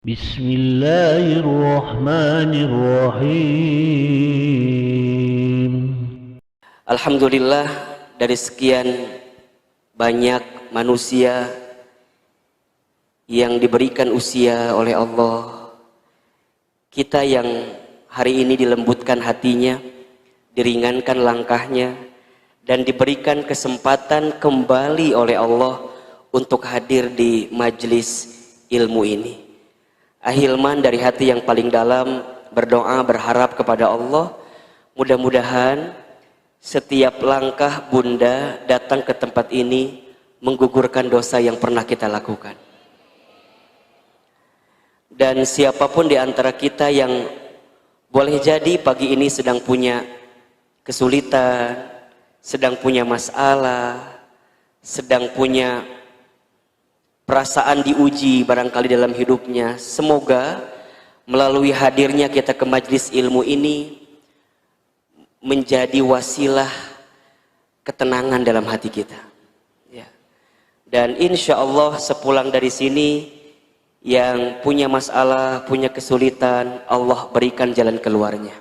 Bismillahirrahmanirrahim. Alhamdulillah, dari sekian banyak manusia yang diberikan usia oleh Allah, kita yang hari ini dilembutkan hatinya, diringankan langkahnya, dan diberikan kesempatan kembali oleh Allah untuk hadir di majelis ilmu ini. Ahilman dari hati yang paling dalam berdoa berharap kepada Allah, mudah-mudahan setiap langkah Bunda datang ke tempat ini menggugurkan dosa yang pernah kita lakukan. Dan siapapun di antara kita yang boleh jadi pagi ini sedang punya kesulitan, sedang punya masalah, sedang punya perasaan diuji barangkali dalam hidupnya, semoga melalui hadirnya kita ke majelis ilmu ini menjadi wasilah ketenangan dalam hati kita, ya. Dan insya Allah sepulang dari sini, yang punya masalah, punya kesulitan, Allah berikan jalan keluarnya.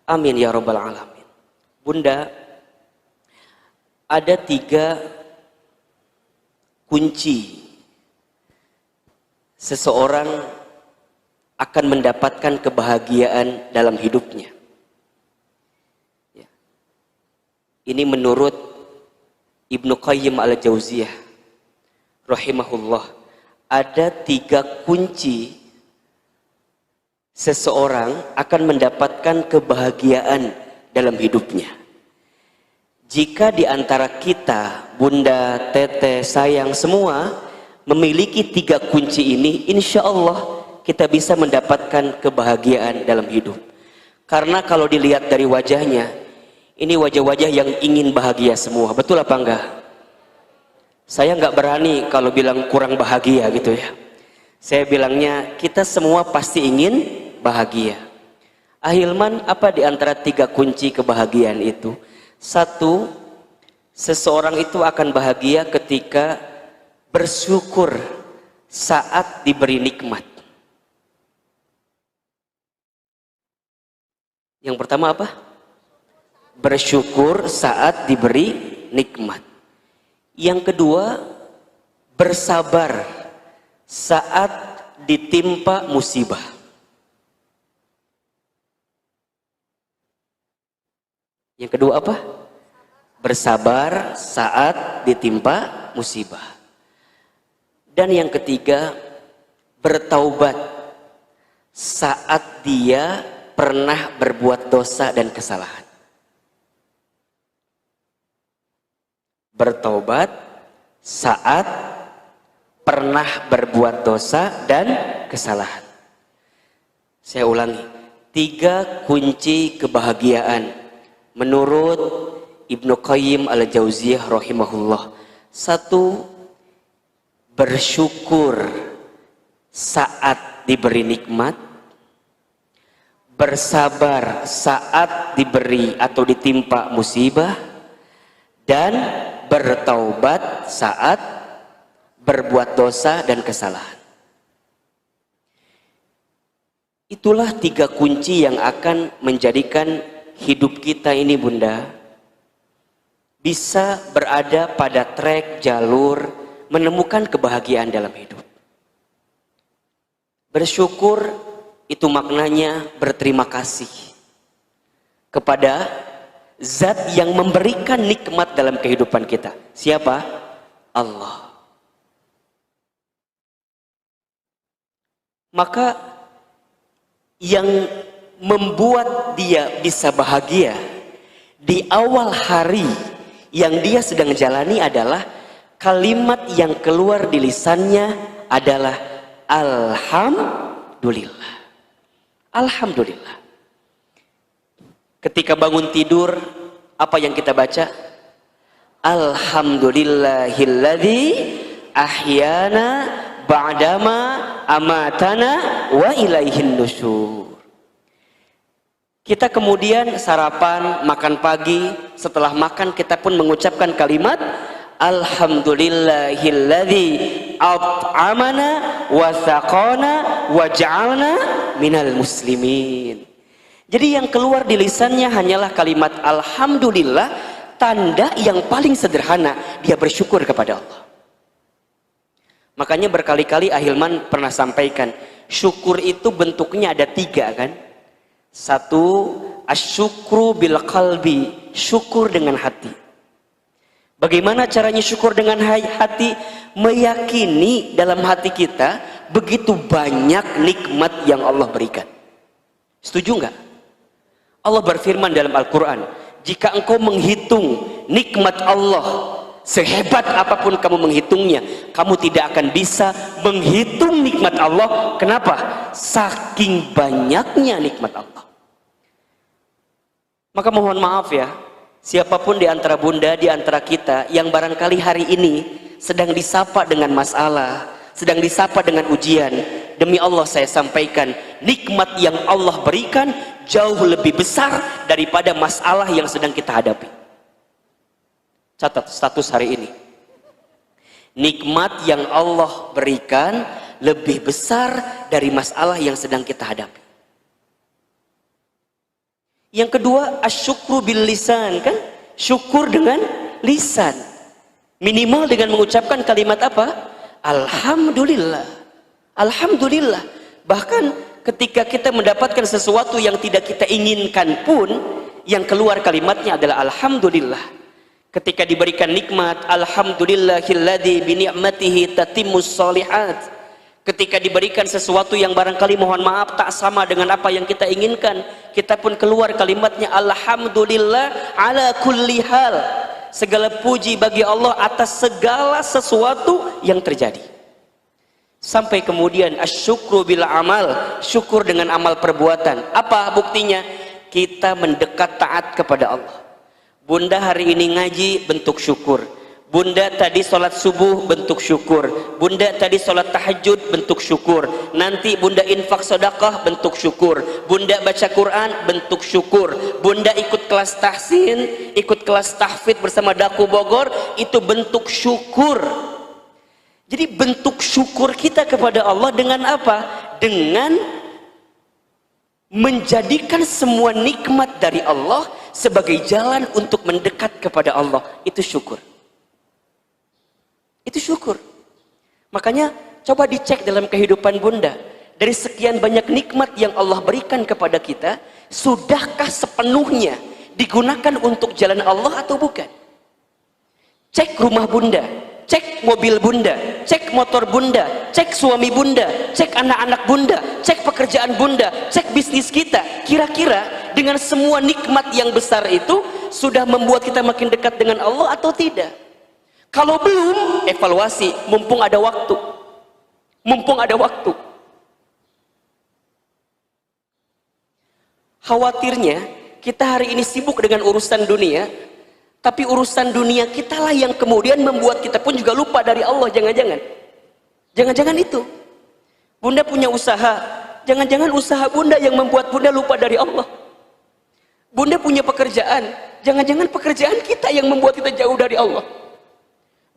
Amin ya rabbal alamin. Bunda, ada 3 kunci seseorang akan mendapatkan kebahagiaan dalam hidupnya. Ini menurut Ibnu Qayyim al-Jauziyah rahimahullah. Ada 3 kunci seseorang akan mendapatkan kebahagiaan dalam hidupnya. Jika di antara kita, Bunda, Teteh, sayang semua memiliki 3 kunci ini, insya Allah kita bisa mendapatkan kebahagiaan dalam hidup. Karena kalau dilihat dari wajahnya, ini wajah-wajah yang ingin bahagia semua. Betul apa enggak? Saya enggak berani kalau bilang kurang bahagia gitu ya. Saya bilangnya kita semua pasti ingin bahagia. Ahilman, apa di antara 3 kunci kebahagiaan itu? 1, seseorang itu akan bahagia ketika bersyukur saat diberi nikmat. Yang pertama apa? Bersyukur saat diberi nikmat. Yang kedua, bersabar saat ditimpa musibah. Yang kedua apa? Bersabar saat ditimpa musibah. Dan yang ketiga, bertaubat saat dia pernah berbuat dosa dan kesalahan. Bertaubat saat pernah berbuat dosa dan kesalahan. Saya ulangi, 3 kunci kebahagiaan menurut Ibnu Qayyim al-Jauziyah rahimahullah. 1, bersyukur saat diberi nikmat. Bersabar saat diberi atau ditimpa musibah. Dan bertaubat saat berbuat dosa dan kesalahan. Itulah 3 kunci yang akan menjadikan hidup kita ini, Bunda, bisa berada pada trek jalur menemukan kebahagiaan dalam hidup. Bersyukur itu maknanya berterima kasih kepada Zat yang memberikan nikmat dalam kehidupan kita. Siapa? Allah. Maka yang membuat dia bisa bahagia di awal hari yang dia sedang jalani adalah kalimat yang keluar di lisannya adalah Alhamdulillah. Alhamdulillah. Ketika bangun tidur, apa yang kita baca? Alhamdulillahilladzi ahyana ba'dama amatana wa ilaihin nusyur. Kita kemudian sarapan, makan pagi, setelah makan kita pun mengucapkan kalimat Alhamdulillahilladzi at'amana wa saqana wa ja'alna minal muslimin. Jadi yang keluar di lisannya hanyalah kalimat alhamdulillah, tanda yang paling sederhana dia bersyukur kepada Allah. Makanya berkali-kali Ahilman pernah sampaikan, syukur itu bentuknya ada 3 kan. 1, asyukru bil qalbi, syukur dengan hati. Bagaimana caranya syukur dengan hati? Meyakini dalam hati kita begitu banyak nikmat yang Allah berikan. Setuju nggak? Allah berfirman dalam Al-Quran, jika engkau menghitung nikmat Allah, sehebat apapun kamu menghitungnya, kamu tidak akan bisa menghitung nikmat Allah. Kenapa? Saking banyaknya nikmat Allah. Maka mohon maaf ya, siapapun di antara bunda, di antara kita yang barangkali hari ini sedang disapa dengan masalah, sedang disapa dengan ujian, demi Allah saya sampaikan, nikmat yang Allah berikan jauh lebih besar daripada masalah yang sedang kita hadapi. Catat status hari ini. Nikmat yang Allah berikan lebih besar dari masalah yang sedang kita hadapi. Yang kedua, asyukru bil lisan, kan? Syukur dengan lisan. Minimal dengan mengucapkan kalimat apa? Alhamdulillah. Alhamdulillah. Bahkan ketika kita mendapatkan sesuatu yang tidak kita inginkan pun, yang keluar kalimatnya adalah alhamdulillah. Ketika diberikan nikmat, alhamdulillahilladzi bi ni'matihi tatimmus shalihat. Ketika diberikan sesuatu yang barangkali mohon maaf tak sama dengan apa yang kita inginkan, kita pun keluar kalimatnya alhamdulillah ala kulli hal. Segala puji bagi Allah atas segala sesuatu yang terjadi. Sampai kemudian asyukru bil amal, syukur dengan amal perbuatan. Apa buktinya? Kita mendekat taat kepada Allah. Bunda hari ini ngaji, bentuk syukur. Bunda tadi sholat subuh, bentuk syukur. Bunda tadi sholat tahajud, bentuk syukur. Nanti bunda infak sedekah, bentuk syukur. Bunda baca Quran, bentuk syukur. Bunda ikut kelas tahsin, ikut kelas tahfidz bersama Daku Bogor, itu bentuk syukur. Jadi bentuk syukur kita kepada Allah dengan apa? Dengan menjadikan semua nikmat dari Allah sebagai jalan untuk mendekat kepada Allah. Itu syukur. Itu syukur. Makanya coba dicek dalam kehidupan bunda. Dari sekian banyak nikmat yang Allah berikan kepada kita, sudahkah sepenuhnya digunakan untuk jalan Allah atau bukan? Cek rumah bunda, cek mobil bunda, cek motor bunda, cek suami bunda, cek anak-anak bunda, cek pekerjaan bunda, cek bisnis kita. Kira-kira dengan semua nikmat yang besar itu sudah membuat kita makin dekat dengan Allah atau tidak? Kalau belum, evaluasi, mumpung ada waktu. Mumpung ada waktu. Khawatirnya kita hari ini sibuk dengan urusan dunia, tapi urusan dunia kitalah yang kemudian membuat kita pun juga lupa dari Allah. Jangan-jangan itu. Bunda punya usaha, jangan-jangan usaha bunda yang membuat bunda lupa dari Allah. Bunda punya pekerjaan, jangan-jangan pekerjaan kita yang membuat kita jauh dari Allah.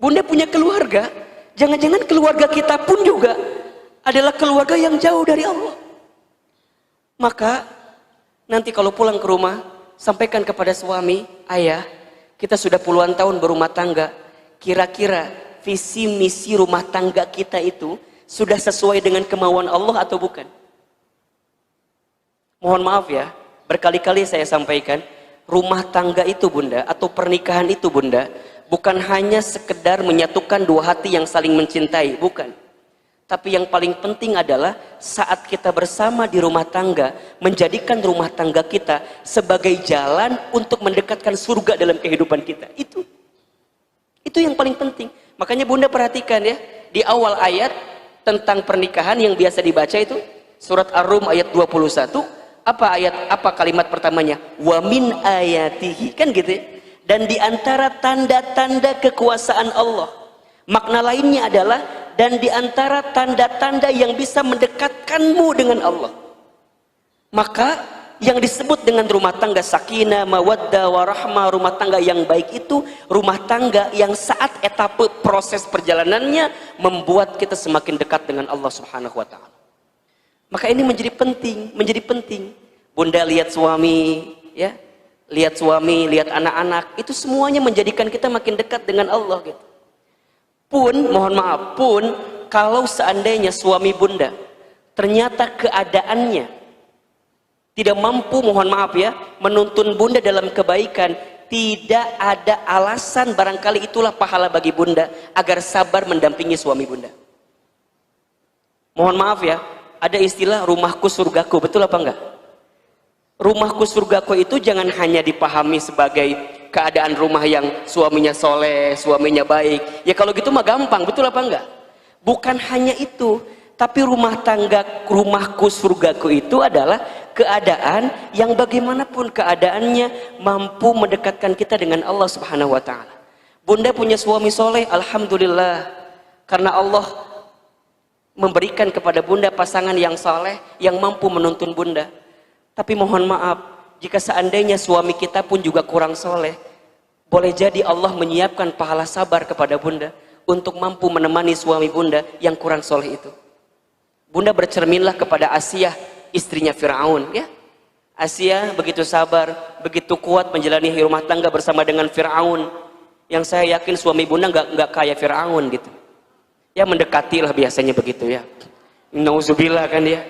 Bunda punya keluarga, jangan-jangan keluarga kita pun juga adalah keluarga yang jauh dari Allah. Maka nanti kalau pulang ke rumah, sampaikan kepada suami, ayah, kita sudah puluhan tahun berumah tangga, kira-kira visi misi rumah tangga kita itu sudah sesuai dengan kemauan Allah atau bukan? Mohon maaf ya, berkali-kali saya sampaikan, rumah tangga itu bunda, atau pernikahan itu bunda, bukan hanya sekedar menyatukan dua hati yang saling mencintai, bukan. Tapi yang paling penting adalah saat kita bersama di rumah tangga, menjadikan rumah tangga kita sebagai jalan untuk mendekatkan surga dalam kehidupan kita. Itu yang paling penting. Makanya bunda perhatikan ya, di awal ayat tentang pernikahan yang biasa dibaca itu, surat Ar-Rum ayat 21, apa kalimat pertamanya? Wa min ayatihi, kan gitu ya. Dan di antara tanda-tanda kekuasaan Allah, makna lainnya adalah dan di antara tanda-tanda yang bisa mendekatkanmu dengan Allah. Maka Yang disebut dengan rumah tangga sakinah, mawaddah, warahmah, rumah tangga yang baik itu rumah tangga yang saat etape proses perjalanannya membuat kita semakin dekat dengan Allah Subhanahu wa taala. Maka ini menjadi penting. Bunda lihat suami, ya. Lihat suami, lihat anak-anak, itu semuanya menjadikan kita makin dekat dengan Allah gitu. Mohon maaf, kalau seandainya suami bunda ternyata keadaannya tidak mampu, mohon maaf ya, menuntun bunda dalam kebaikan, tidak ada alasan, barangkali itulah pahala bagi bunda agar sabar mendampingi suami bunda. Mohon maaf ya, ada istilah rumahku surgaku, betul apa enggak? Rumahku surgaku itu jangan hanya dipahami sebagai keadaan rumah yang suaminya soleh, suaminya baik. Ya kalau gitu mah gampang, betul apa enggak? Bukan hanya itu, tapi rumah tangga, rumahku surgaku itu adalah keadaan yang bagaimanapun keadaannya mampu mendekatkan kita dengan Allah Subhanahu wa taala. Bunda punya suami soleh, alhamdulillah, karena Allah memberikan kepada bunda pasangan yang soleh yang mampu menuntun bunda. Tapi mohon maaf, jika seandainya suami kita pun juga kurang soleh, boleh jadi Allah menyiapkan pahala sabar kepada bunda untuk mampu menemani suami bunda yang kurang soleh itu. Bunda bercerminlah kepada Asiyah, istrinya Fir'aun, ya. Asiyah begitu sabar, begitu kuat menjalani rumah tangga bersama dengan Fir'aun, yang saya yakin suami bunda nggak kayak Fir'aun gitu. Ya mendekatilah biasanya begitu ya. Nauzubillah kan ya.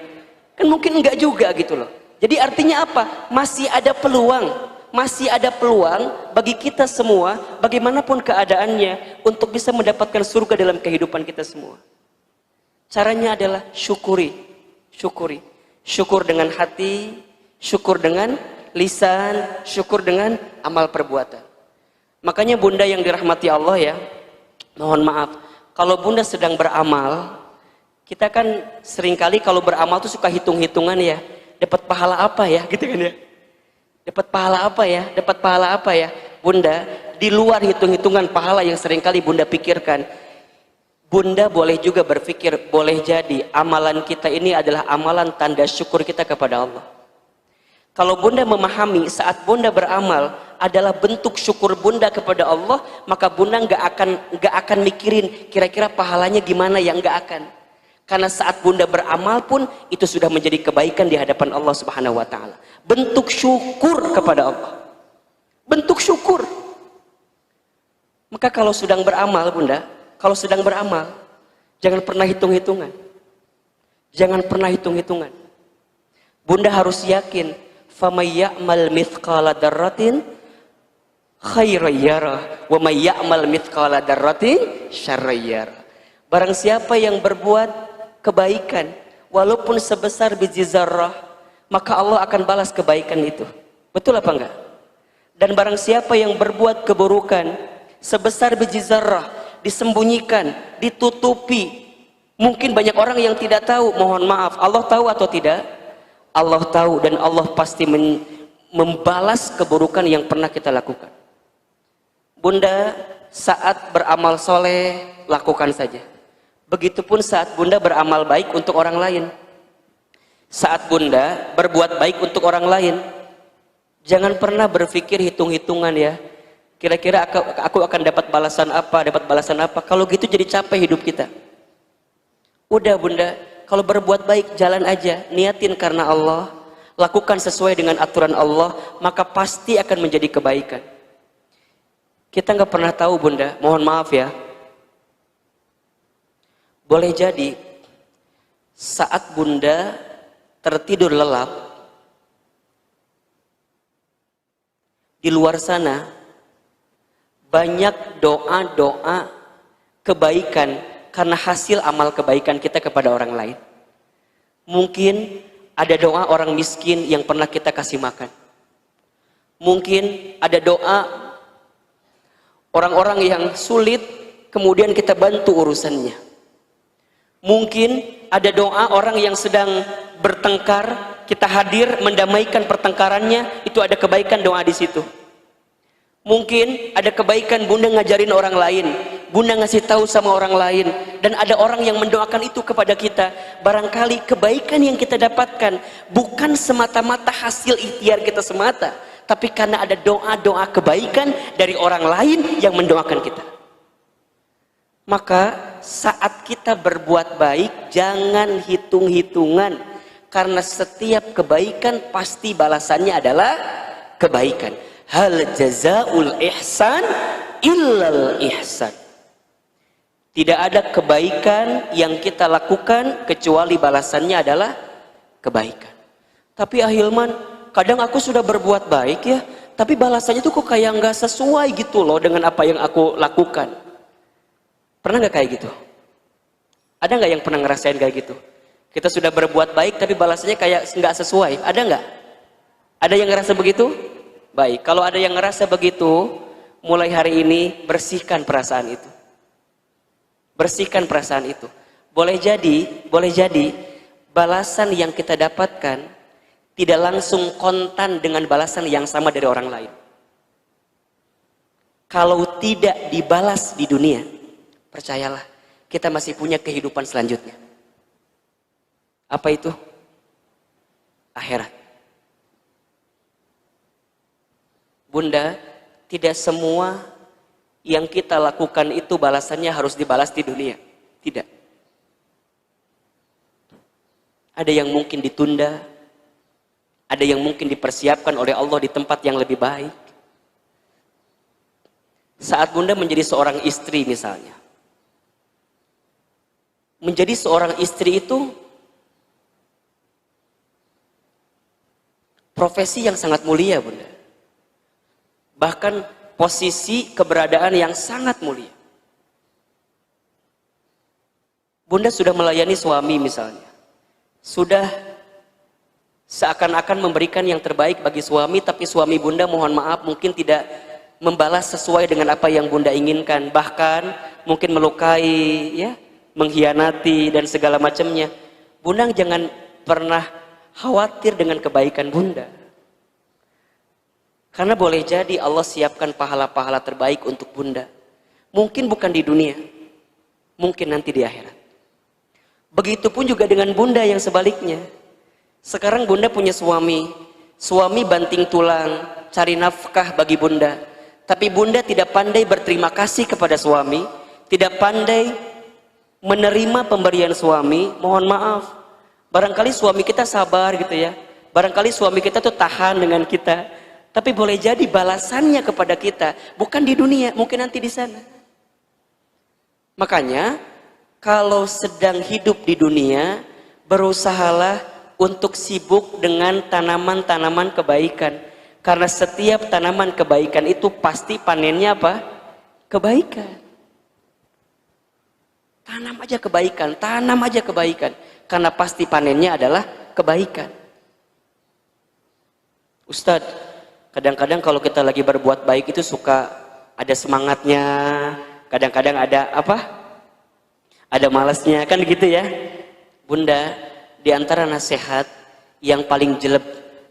Kan mungkin enggak juga gitu loh. Jadi artinya apa? Masih ada peluang bagi kita semua, bagaimanapun keadaannya, untuk bisa mendapatkan surga dalam kehidupan kita semua. Caranya adalah syukuri. Syukur dengan hati, syukur dengan lisan, syukur dengan amal perbuatan. Makanya bunda yang dirahmati Allah ya, mohon maaf, kalau bunda sedang beramal, kita kan seringkali kalau beramal tuh suka hitung-hitungan ya, dapat pahala apa ya, gitu kan ya. Dapat pahala apa ya. Bunda, di luar hitung-hitungan pahala yang seringkali bunda pikirkan, bunda boleh juga berpikir, boleh jadi amalan kita ini adalah amalan tanda syukur kita kepada Allah. Kalau bunda memahami saat bunda beramal adalah bentuk syukur bunda kepada Allah, maka bunda nggak akan mikirin kira-kira pahalanya gimana, yang nggak akan. Karena saat bunda beramal pun itu sudah menjadi kebaikan di hadapan Allah Subhanahu wa taala. Bentuk syukur kepada Allah. Bentuk syukur. Maka kalau sedang beramal bunda, kalau sedang beramal, jangan pernah hitung-hitungan. Jangan pernah hitung-hitungan. Bunda harus yakin, faman ya'mal mithqala dzarratin khairan yarah wa may ya'mal mithqala dzarratin syarran yarah. Barang siapa yang berbuat kebaikan walaupun sebesar biji zarrah, maka Allah akan balas kebaikan itu. Betul apa enggak? Dan barang siapa yang berbuat keburukan sebesar biji zarrah, disembunyikan, ditutupi, mungkin banyak orang yang tidak tahu, mohon maaf, Allah tahu atau tidak? Allah tahu, dan Allah pasti membalas keburukan yang pernah kita lakukan. Bunda saat beramal soleh, lakukan saja. Begitupun saat bunda beramal baik untuk orang lain. Saat bunda berbuat baik untuk orang lain, jangan pernah berpikir hitung-hitungan ya, kira-kira aku akan dapat balasan apa. Kalau gitu jadi capek hidup kita. Udah bunda, kalau berbuat baik jalan aja, niatin karena Allah, lakukan sesuai dengan aturan Allah, maka pasti akan menjadi kebaikan. Kita nggak pernah tahu bunda, mohon maaf ya. Boleh jadi saat bunda tertidur lelap, di luar sana banyak doa-doa kebaikan karena hasil amal kebaikan kita kepada orang lain. Mungkin ada doa orang miskin yang pernah kita kasih makan. Mungkin ada doa orang-orang yang sulit kemudian kita bantu urusannya. Mungkin ada doa orang yang sedang bertengkar, kita hadir mendamaikan pertengkarannya, itu ada kebaikan doa di situ. Mungkin ada kebaikan bunda ngajarin orang lain, Bunda ngasih tahu sama orang lain, dan ada orang yang mendoakan itu kepada kita. Barangkali kebaikan yang kita dapatkan bukan semata-mata hasil ikhtiar kita semata, tapi karena ada doa-doa kebaikan dari orang lain yang mendoakan kita. Maka saat kita berbuat baik, jangan hitung-hitungan, karena setiap kebaikan pasti balasannya adalah kebaikan. Hal jazaul ihsan illal ihsan. Tidak ada kebaikan yang kita lakukan kecuali balasannya adalah kebaikan. Tapi Ahilman, kadang aku sudah berbuat baik ya, tapi balasannya tuh kok kayak nggak sesuai gitu loh dengan apa yang aku lakukan. Pernah nggak kayak gitu? Ada nggak yang pernah ngerasain kayak gitu? Kita sudah berbuat baik tapi balasannya kayak nggak sesuai. Ada nggak? Ada yang ngerasa begitu? Baik, kalau ada yang ngerasa begitu, mulai hari ini bersihkan perasaan itu. Bersihkan perasaan itu. Boleh jadi balasan yang kita dapatkan tidak langsung kontan dengan balasan yang sama dari orang lain. Kalau tidak dibalas di dunia, percayalah, kita masih punya kehidupan selanjutnya. Apa itu? Akhirat. Bunda, tidak semua yang kita lakukan itu balasannya harus dibalas di dunia. Tidak. Ada yang mungkin ditunda, ada yang mungkin dipersiapkan oleh Allah di tempat yang lebih baik. Saat Bunda menjadi seorang istri misalnya, menjadi seorang istri itu profesi yang sangat mulia, Bunda. Bahkan posisi keberadaan yang sangat mulia. Bunda sudah melayani suami misalnya, sudah seakan-akan memberikan yang terbaik bagi suami, tapi suami Bunda mohon maaf mungkin tidak membalas sesuai dengan apa yang Bunda inginkan, bahkan mungkin melukai, ya, mengkhianati dan segala macamnya. Bunda jangan pernah khawatir dengan kebaikan Bunda. Karena boleh jadi Allah siapkan pahala-pahala terbaik untuk Bunda. Mungkin bukan di dunia, mungkin nanti di akhirat. Begitupun juga dengan Bunda yang sebaliknya. Sekarang Bunda punya suami, suami banting tulang, cari nafkah bagi Bunda. Tapi Bunda tidak pandai berterima kasih kepada suami, tidak pandai menerima pemberian suami. Mohon maaf, barangkali suami kita sabar gitu ya, barangkali suami kita tuh tahan dengan kita. Tapi boleh jadi balasannya kepada kita bukan di dunia, mungkin nanti di sana. Makanya kalau sedang hidup di dunia, berusahalah untuk sibuk dengan tanaman-tanaman kebaikan. Karena setiap tanaman kebaikan itu pasti panennya apa? Kebaikan. Tanam aja kebaikan, tanam aja kebaikan. Karena pasti panennya adalah kebaikan. Ustadz, kadang-kadang kalau kita lagi berbuat baik itu suka ada semangatnya, kadang-kadang ada apa? Ada malasnya, kan gitu ya. Bunda, di antara nasihat yang paling jelek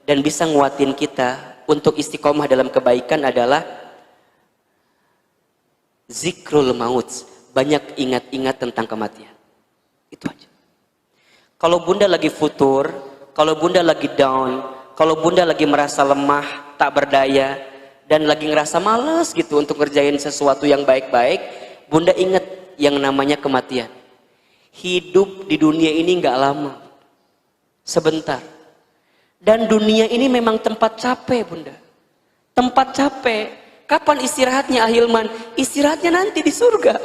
dan bisa nguatin kita untuk istiqomah dalam kebaikan adalah zikrul maut, banyak ingat-ingat tentang kematian. Itu aja. Kalau Bunda lagi futur, kalau Bunda lagi down, kalau Bunda lagi merasa lemah, tak berdaya, dan lagi ngerasa malas gitu untuk ngerjain sesuatu yang baik-baik, Bunda ingat yang namanya kematian. Hidup di dunia ini nggak lama, sebentar. Dan dunia ini memang tempat capek, Bunda. Tempat capek. Kapan istirahatnya, Ahilman? Istirahatnya nanti di surga.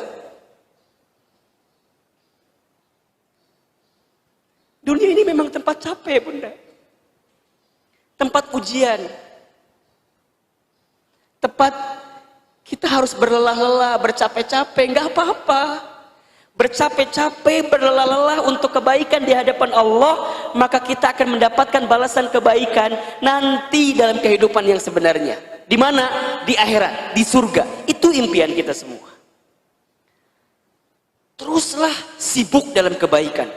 Dunia ini memang tempat capek, Bunda. Tempat ujian. Tempat kita harus berlelah-lelah, bercapek-capek, nggak apa-apa. Bercapek-capek, berlelah-lelah untuk kebaikan di hadapan Allah, maka kita akan mendapatkan balasan kebaikan nanti dalam kehidupan yang sebenarnya. Di mana? Di akhirat, di surga. Itu impian kita semua. Teruslah sibuk dalam kebaikan.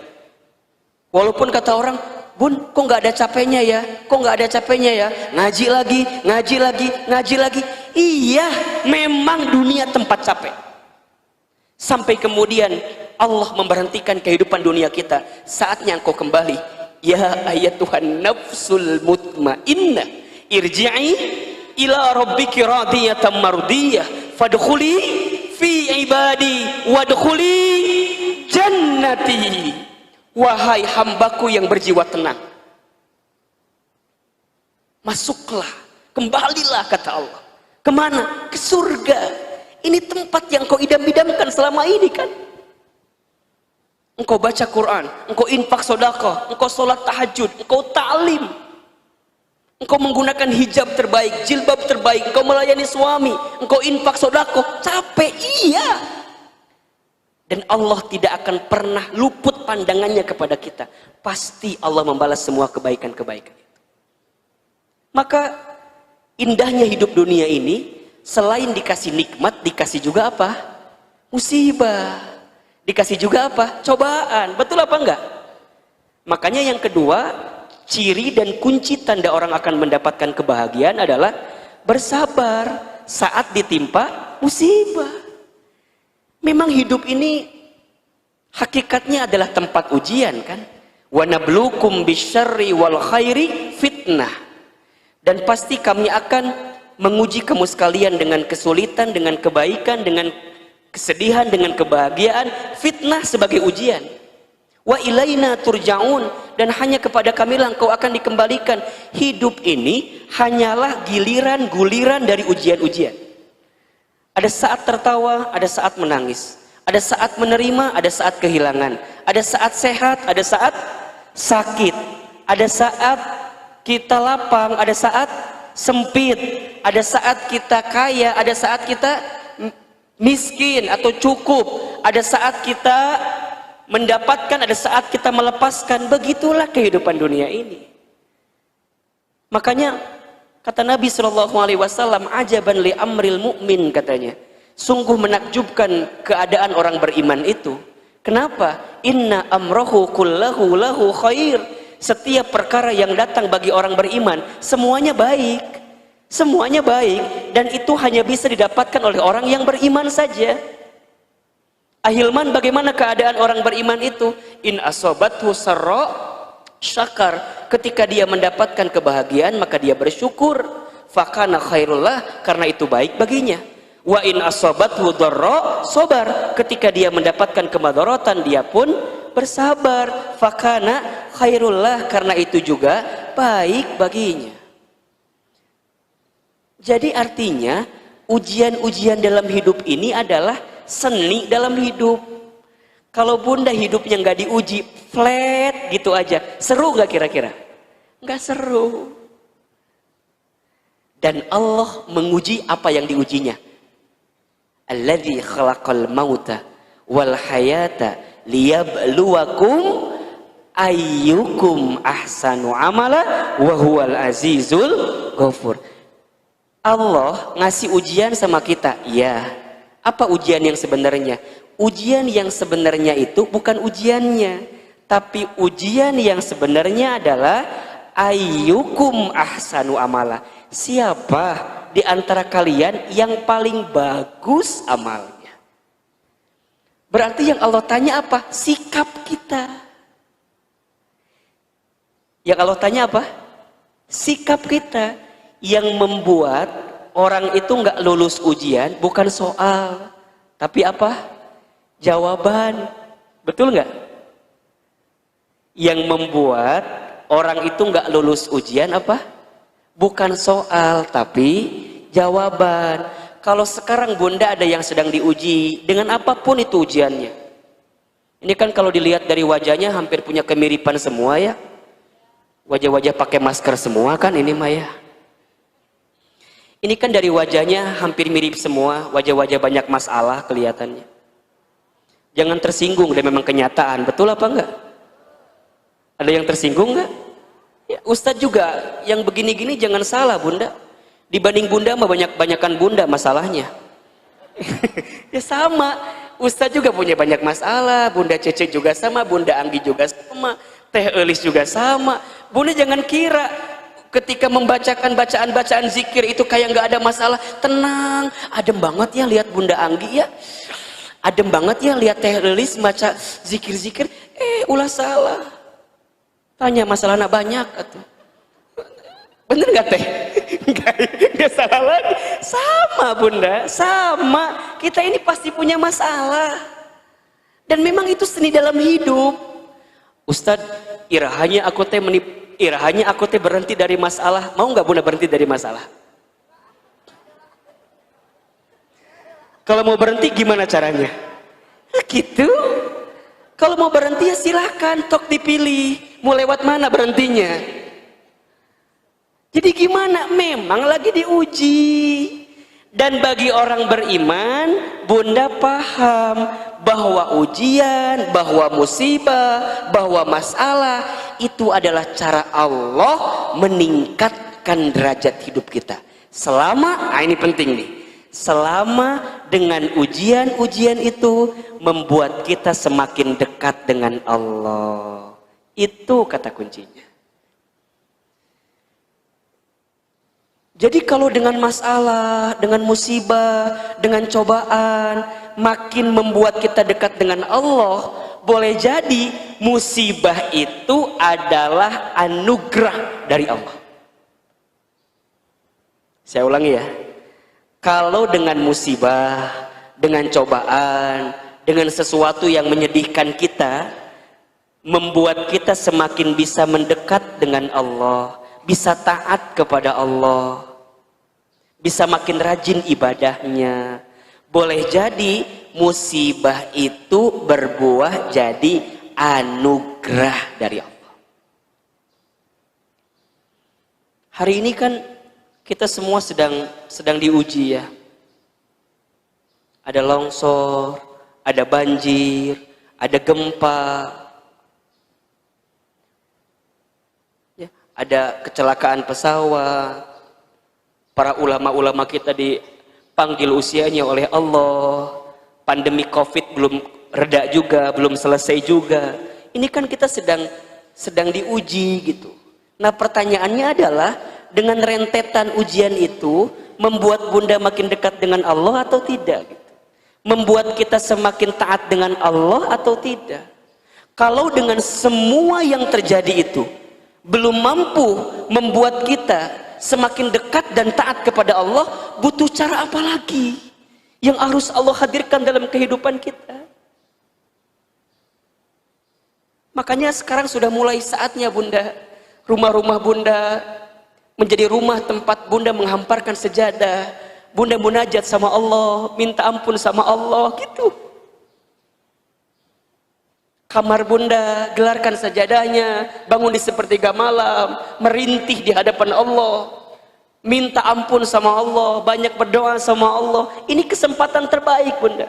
Walaupun kata orang, Bun, kok nggak ada capeknya ya? Kok nggak ada capeknya ya? Ngaji lagi, ngaji lagi, ngaji lagi. Iya, memang dunia tempat capek. Sampai kemudian Allah memberhentikan kehidupan dunia kita. Saatnya engkau kembali. Ya ayatuhan nafsul mutmainnah, irji'i ila rabbiki radiyatan mardiyah, fadkhuli fi ibadi wadkhuli jannati. Wahai hambaku yang berjiwa tenang, masuklah, kembalilah, kata Allah. Kemana? Ke surga. Ini tempat yang kau idam-idamkan selama ini kan. Engkau baca Quran, engkau infak sedekah, engkau sholat tahajud, engkau ta'lim, engkau menggunakan hijab terbaik, jilbab terbaik, engkau melayani suami, engkau infak sedekah. Capek, iya. Dan Allah tidak akan pernah luput pandangannya kepada kita. Pasti Allah membalas semua kebaikan-kebaikan itu. Maka indahnya hidup dunia ini, selain dikasih nikmat, dikasih juga apa? Musibah. Dikasih juga apa? Cobaan. Betul apa enggak? Makanya yang kedua, ciri dan kunci tanda orang akan mendapatkan kebahagiaan adalah bersabar saat ditimpa musibah. Memang hidup ini hakikatnya adalah tempat ujian kan? Wa nabluukum bisyarri wal khairi fitnah. Dan pasti kami akan menguji kamu sekalian dengan kesulitan, dengan kebaikan, dengan kesedihan, dengan kebahagiaan. Fitnah sebagai ujian. Wa ilaina turja'un, dan hanya kepada kami lah engkau akan dikembalikan. Hidup ini hanyalah giliran-guliran dari ujian-ujian. Ada saat tertawa, ada saat menangis. Ada saat menerima, ada saat kehilangan. Ada saat sehat, ada saat sakit. Ada saat kita lapang, ada saat sempit. Ada saat kita kaya, ada saat kita miskin atau cukup. Ada saat kita mendapatkan, ada saat kita melepaskan. Begitulah kehidupan dunia ini. Makanya kata Nabi SAW, ajaban li amril mu'min, katanya. Sungguh menakjubkan keadaan orang beriman itu. Kenapa? Inna amrohu kullahu lahu khair. Setiap perkara yang datang bagi orang beriman, semuanya baik. Semuanya baik. Dan itu hanya bisa didapatkan oleh orang yang beriman saja. Ahilman, bagaimana keadaan orang beriman itu? In asobathu sarra syakar. Ketika dia mendapatkan kebahagiaan, maka dia bersyukur. Fakana khairullah, karena itu baik baginya. Wa in asobathu dharra sabar. Ketika dia mendapatkan kemadharatan, dia pun bersabar. Fakana khairullah, karena itu juga baik baginya. Jadi artinya ujian-ujian dalam hidup ini adalah seni dalam hidup. Kalau bunda hidupnya nggak diuji, flat gitu aja, seru nggak kira-kira? Nggak seru. Dan Allah menguji apa yang diujinya. Alladzi khalaqal mauta wal hayata liyabluwakum ayyukum ahsanu amala wa huwal azizul ghafur. Allah ngasih ujian sama kita, ya. Apa ujian yang sebenarnya? Ujian yang sebenarnya itu bukan ujiannya, tapi ujian yang sebenarnya adalah ayyukum ahsanu amala. Siapa di antara kalian yang paling bagus amalnya? Berarti yang Allah tanya apa? Sikap kita. Yang Allah tanya apa? Sikap kita. Yang membuat orang itu nggak lulus ujian bukan soal, tapi apa? Jawaban. Betul nggak? Yang membuat orang itu nggak lulus ujian apa? Bukan soal, tapi jawaban. Kalau sekarang bunda ada yang sedang diuji dengan apapun itu ujiannya. Ini kan kalau dilihat dari wajahnya hampir punya kemiripan semua ya. Wajah-wajah pakai masker semua kan ini Maya. Ini kan dari wajahnya hampir mirip semua, wajah-wajah banyak masalah kelihatannya. Jangan tersinggung, dan memang kenyataan. Betul apa enggak? Ada yang tersinggung enggak? Ya, Ustadz juga yang begini-gini jangan salah bunda. Dibanding bunda mah banyak-banyakan bunda masalahnya. Ya sama, Ustadz juga punya banyak masalah. Bunda Cece juga sama, bunda Anggi juga sama, Teh Elis juga sama. Bunda jangan kira ketika membacakan bacaan-bacaan zikir itu kayak nggak ada masalah. Tenang, adem banget ya lihat bunda Anggi ya. Adem banget ya lihat Teh Lilis baca zikir-zikir, ulah salah. Tanya masalah anak banyak atuh. Bener nggak Teh? Nggak salah lagi. Sama Bunda, sama. Kita ini pasti punya masalah. Dan memang itu seni dalam hidup. Ustadz, irahanya aku teh berhenti dari masalah. Mau nggak Bunda berhenti dari masalah? Kalau mau berhenti gimana caranya? Gitu. Kalau mau berhenti ya silahkan, tok dipilih. Mau lewat mana berhentinya? Jadi gimana? Memang lagi diuji. Dan bagi orang beriman, Bunda paham bahwa ujian, bahwa musibah, bahwa masalah itu adalah cara Allah meningkatkan derajat hidup kita. Selama, ini penting nih. Selama dengan ujian-ujian itu membuat kita semakin dekat dengan Allah. Itu kata kuncinya. Jadi kalau dengan masalah, dengan musibah, dengan cobaan makin membuat kita dekat dengan Allah, boleh jadi musibah itu adalah anugerah dari Allah. Saya ulangi ya. Kalau dengan musibah, dengan cobaan, dengan sesuatu yang menyedihkan kita, membuat kita semakin bisa mendekat dengan Allah, bisa taat kepada Allah, bisa makin rajin ibadahnya. Boleh jadi musibah itu berbuah jadi anugerah dari Allah. Hari ini kan kita semua sedang diuji ya. Ada longsor, ada banjir, ada gempa, ya, ada kecelakaan pesawat. Para ulama-ulama kita dipanggil usianya oleh Allah. Pandemi Covid belum reda juga, belum selesai juga. Ini kan kita sedang diuji gitu. Nah pertanyaannya adalah, dengan rentetan ujian itu membuat Bunda makin dekat dengan Allah atau tidak gitu. Membuat kita semakin taat dengan Allah atau tidak. Kalau dengan semua yang terjadi itu belum mampu membuat kita semakin dekat dan taat kepada Allah, butuh cara apa lagi yang harus Allah hadirkan dalam kehidupan kita? Makanya sekarang sudah mulai saatnya Bunda, rumah-rumah Bunda menjadi rumah tempat Bunda menghamparkan sejadah, Bunda munajat sama Allah, minta ampun sama Allah gitu. Kamar Bunda gelarkan sajadahnya, bangun di sepertiga malam, merintih di hadapan Allah, minta ampun sama Allah, banyak berdoa sama Allah. Ini kesempatan terbaik Bunda.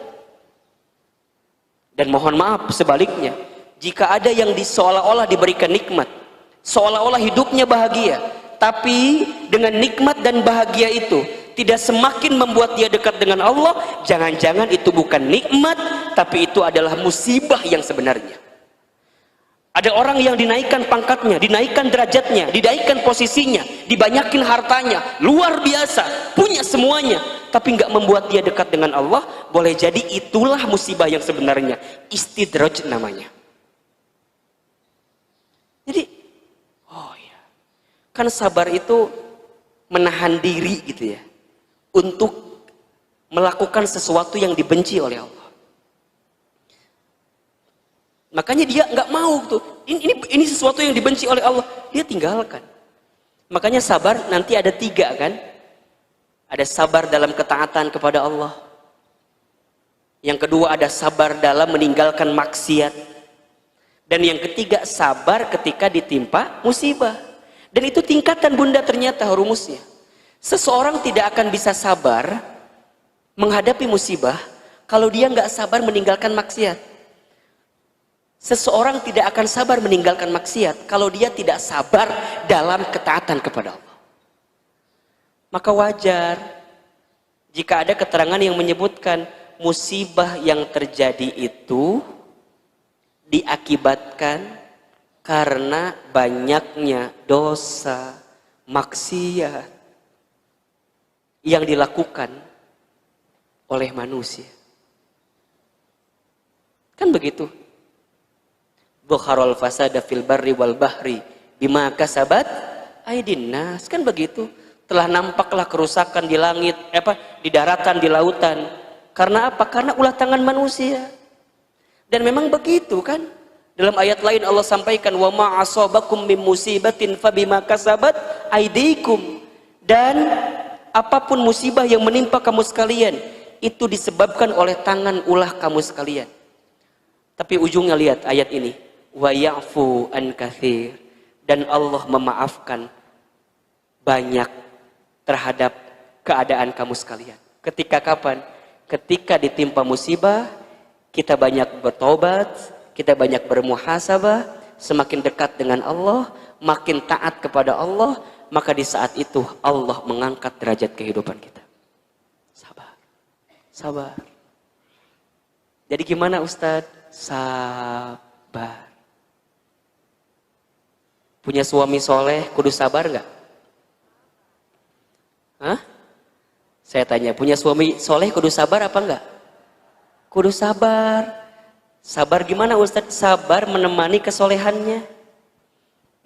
Dan mohon maaf sebaliknya, jika ada yang seolah-olah diberikan nikmat, seolah-olah hidupnya bahagia, tapi dengan nikmat dan bahagia itu tidak semakin membuat dia dekat dengan Allah, jangan-jangan itu bukan nikmat, tapi itu adalah musibah yang sebenarnya. Ada orang yang dinaikkan pangkatnya, dinaikkan derajatnya, dinaikkan posisinya, dibanyakin hartanya, luar biasa, punya semuanya, tapi nggak membuat dia dekat dengan Allah. Boleh jadi itulah musibah yang sebenarnya, istidraj namanya. Jadi kan sabar itu menahan diri gitu ya, untuk melakukan sesuatu yang dibenci oleh Allah. Makanya dia nggak mau tuh, ini sesuatu yang dibenci oleh Allah, dia tinggalkan. Makanya sabar nanti ada 3 kan, ada sabar dalam ketaatan kepada Allah. Yang kedua ada sabar dalam meninggalkan maksiat. Dan yang ketiga sabar ketika ditimpa musibah. Dan itu tingkatan Bunda ternyata rumusnya. Seseorang tidak akan bisa sabar menghadapi musibah kalau dia nggak sabar meninggalkan maksiat. Seseorang tidak akan sabar meninggalkan maksiat kalau dia tidak sabar dalam ketaatan kepada Allah. Maka wajar jika ada keterangan yang menyebutkan musibah yang terjadi itu diakibatkan karena banyaknya dosa, maksiat yang dilakukan oleh manusia. Kan begitu. Dhakharul fasada fil barri wal bahri bima kasabat aydin nas. Kan begitu. Telah nampaklah kerusakan di langit, di daratan, di lautan. Karena apa? Karena ulah tangan manusia. Dan memang begitu kan. Dalam ayat lain Allah sampaikan wa ma asabakum min musibatin fabima kasabat aydikum. Dan apapun musibah yang menimpa kamu sekalian itu disebabkan oleh tangan ulah kamu sekalian. Tapi ujungnya lihat ayat ini, wa ya'fu an katsir, dan Allah memaafkan banyak terhadap keadaan kamu sekalian. Ketika kapan? Ketika ditimpa musibah, kita banyak bertobat, kita banyak bermuhasabah, semakin dekat dengan Allah, makin taat kepada Allah, maka di saat itu Allah mengangkat derajat kehidupan kita. Sabar. Sabar. Jadi gimana Ustadz? Sabar. Punya suami soleh, kudu sabar nggak? Hah? Saya tanya, punya suami soleh kudu sabar apa enggak? Kudu sabar. Sabar gimana Ustadz? Sabar menemani kesolehannya.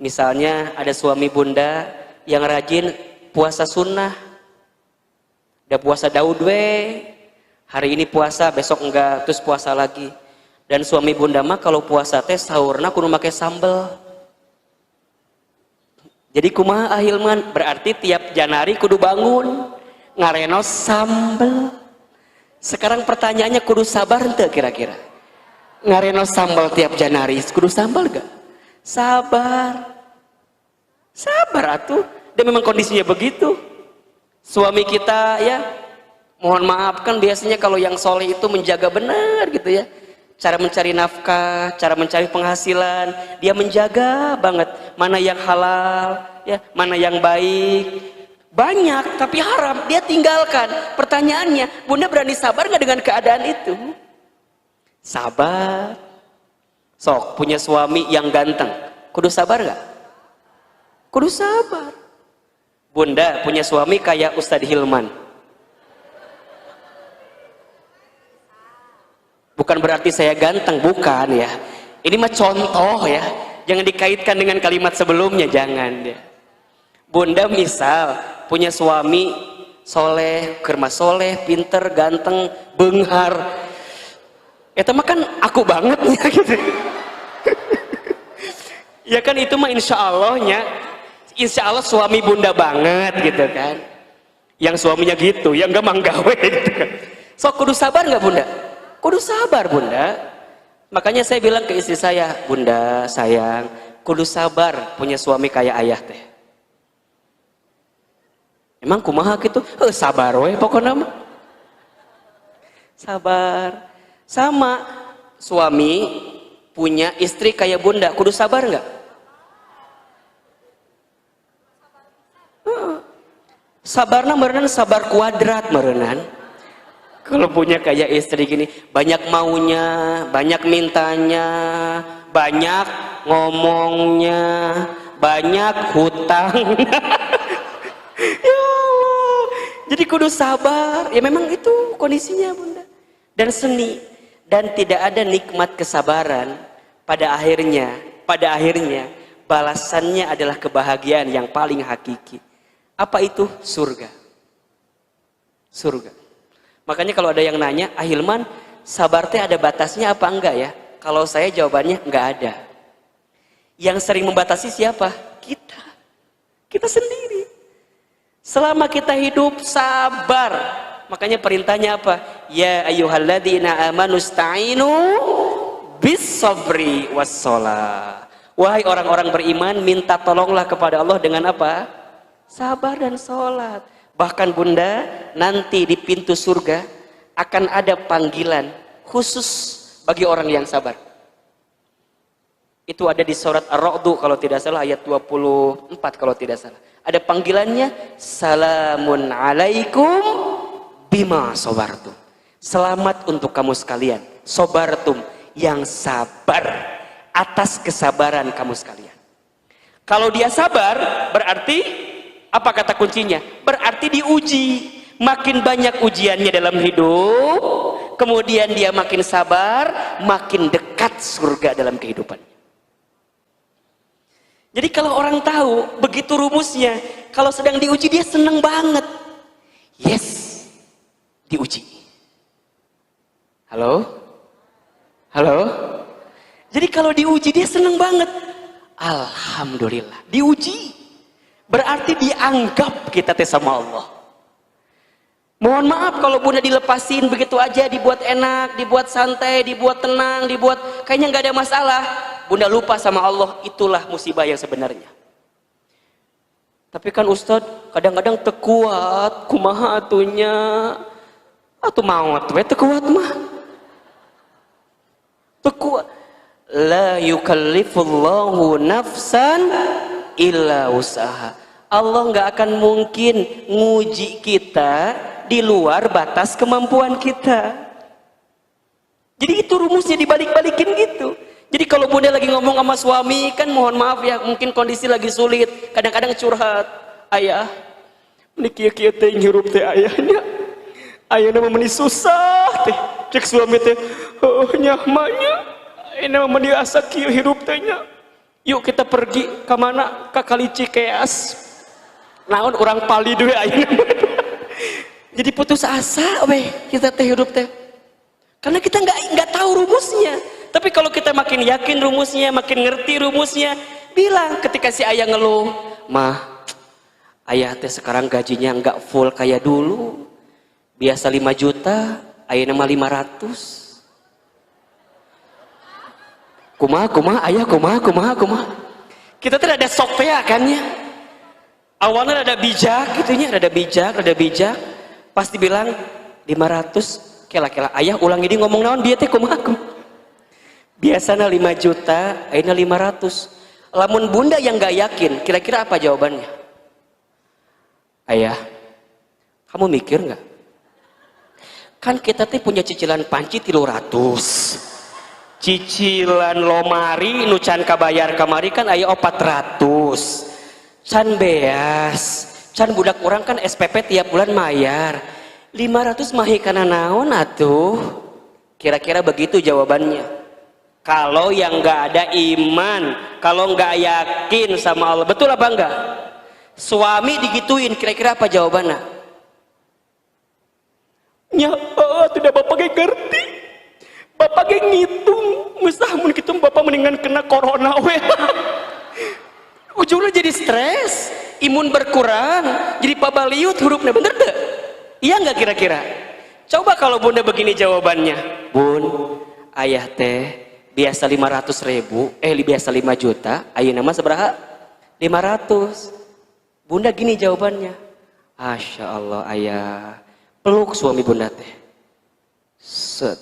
Misalnya ada suami bunda yang rajin puasa sunnah. Udah puasa Daud hari ini puasa, besok enggak, terus puasa lagi. Dan suami bunda mah kalau puasa teh sahurna kudu make sambel. Jadi kumaha ahilman, berarti tiap Janari kudu bangun ngarenos sambel. Sekarang pertanyaannya, kudu sabar ente kira-kira? Ngarenos sambel tiap Janari kudu sambel gak? Sabar. Sabar atuh. Dan memang kondisinya begitu. Suami kita ya, mohon maaf kan biasanya kalau yang soleh itu menjaga benar gitu ya. Cara mencari nafkah, cara mencari penghasilan, dia menjaga banget mana yang halal, ya, mana yang baik. Banyak tapi haram dia tinggalkan. Pertanyaannya, bunda berani sabar nggak dengan keadaan itu? Sabar. Sok punya suami yang ganteng, kudu sabar nggak? Kudu sabar. Bunda punya suami kayak Ustadz Hilman. Bukan berarti saya ganteng, bukan ya. Ini mah contoh ya. Jangan dikaitkan dengan kalimat sebelumnya, jangan ya. Bunda misal punya suami soleh, kerma soleh, pinter, ganteng, benghar. Itu mah kan aku banget ya gitu. Ya kan itu mah insya Allahnya, insya Allah suami bunda banget gitu kan. Yang suaminya gitu, yang gak manggawe gitu kan. So kudu sabar nggak bunda? Kudu sabar bunda. Makanya saya bilang ke istri saya, bunda sayang, kudu sabar punya suami kayak ayah teh. Emang kumaha gitu? Sabar we pokoknya mah. Sabar. Sama suami punya istri kayak bunda, kudu sabar nggak? Sabarna merenan sabar kuadrat merenan. Kalau punya kayak istri gini, banyak maunya, banyak mintanya, banyak ngomongnya, banyak hutang. Ya Allah. Jadi kudu sabar. Ya memang itu kondisinya bunda. Dan seni. Dan tidak ada nikmat kesabaran pada akhirnya balasannya adalah kebahagiaan yang paling hakiki. Apa itu? Surga. Surga. Makanya kalau ada yang nanya, Ahilman, sabar teh ada batasnya apa enggak ya? Kalau saya jawabannya enggak ada. Yang sering membatasi siapa? Kita. Kita sendiri. Selama kita hidup sabar. Makanya perintahnya apa? Ya ayyuhalladzina amanu sta'inu bis sabri was shalah. Wahai orang-orang beriman, minta tolonglah kepada Allah dengan apa? Sabar dan sholat. Bahkan bunda, nanti di pintu surga akan ada panggilan khusus bagi orang yang sabar. Itu ada di surat Ar-Ra'd kalau tidak salah, ayat 24 kalau tidak salah. Ada panggilannya, salamun alaikum bima sobartum. Selamat untuk kamu sekalian, sobartum, yang sabar atas kesabaran kamu sekalian. Kalau dia sabar, berarti apa kata kuncinya? Berarti diuji. Makin banyak ujiannya dalam hidup, kemudian dia makin sabar, makin dekat surga dalam kehidupannya. Jadi kalau orang tahu begitu rumusnya, kalau sedang diuji dia senang banget. Yes, diuji. Halo? Halo? Jadi kalau diuji dia senang banget. Alhamdulillah, diuji. Berarti dianggap kita teh sama Allah. Mohon maaf kalau bunda dilepasin begitu aja, dibuat enak, dibuat santai, dibuat tenang, dibuat kayaknya nggak ada masalah. Bunda lupa sama Allah, itulah musibah yang sebenarnya. Tapi kan Ustadz kadang-kadang tekuat, kumaha atunya, atuh maut, we tekuat mah, tekuat. La yukallifullahu nafsan illa usaha. Allah nggak akan mungkin nguji kita di luar batas kemampuan kita. Jadi itu rumusnya dibalik-balikin gitu. Jadi kalau bunda lagi ngomong sama suami, kan mohon maaf ya, mungkin kondisi lagi sulit, kadang-kadang curhat, ayah, ini kia-kia teh ngirup teh ayahnya, ayahnya memang susah teh, cek suami teh, oh nyahmanya, ini memang asa kia hirup tehnya, yuk kita pergi ke mana, ke Kali Cikeas, naon orang pali dulu ayahnya, jadi putus asa, weh kita teh hirup teh, karena kita nggak tahu rumusnya. Tapi kalau kita makin yakin rumusnya, makin ngerti rumusnya, bilang ketika si ayah ngeluh, mah, ayah teh sekarang gajinya nggak full kayak dulu, biasa 5 juta, ayah nama 500. Ayah kumaha. Kita tuh ada sok ya kan ya. Awalnya ada bijak gitunya, ada bijak. Pasti bilang 500, kela-kela ayah ulang ini ngomong naon dia teh kumaha. Biasanya 5 juta, akhirnya 500. Lamun bunda yang gak yakin, kira-kira apa jawabannya? Ayah, kamu mikir gak? Kan kita tuh punya cicilan panci 300. Cicilan lomari, nucan kabayar kamari kan ayah 400. Can beas, can budak orang kan SPP tiap bulan mayar. 500 mahi kana naon atuh? Kira-kira begitu jawabannya. Kalau yang nggak ada iman, kalau nggak yakin sama Allah, betul apa enggak? Suami digituin, kira-kira apa jawabannya? Ya, tidak bapak ngerti, bapak ngitung, musahamun gitu, bapak mendingan kena corona, weh. Ujungnya jadi stres, imun berkurang, jadi pabaliut hurufnya, bener deh? Iya nggak kira-kira? Coba kalau bunda begini jawabannya, bun, ayah teh biasa 500.000, biasa 5 juta, ayeuna mah sabaraha? 500. Bunda gini jawabannya. Masya Allah ayah, peluk suami bunda teh. Set.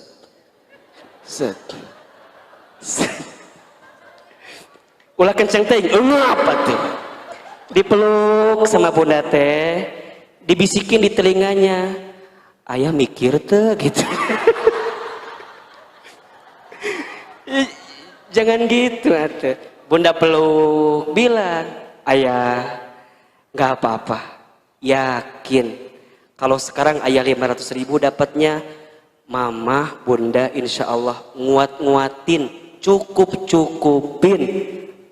Ulah kenceng teh, apa tuh? Dipeluk sama bunda teh, dibisikin di telinganya. Ayah mikir tuh gitu. Jangan gitu atuh. Bunda peluk, bilang, ayah nggak apa-apa, yakin kalau sekarang ayah 500.000 dapatnya, mama bunda insya Allah nguatin, cukupin.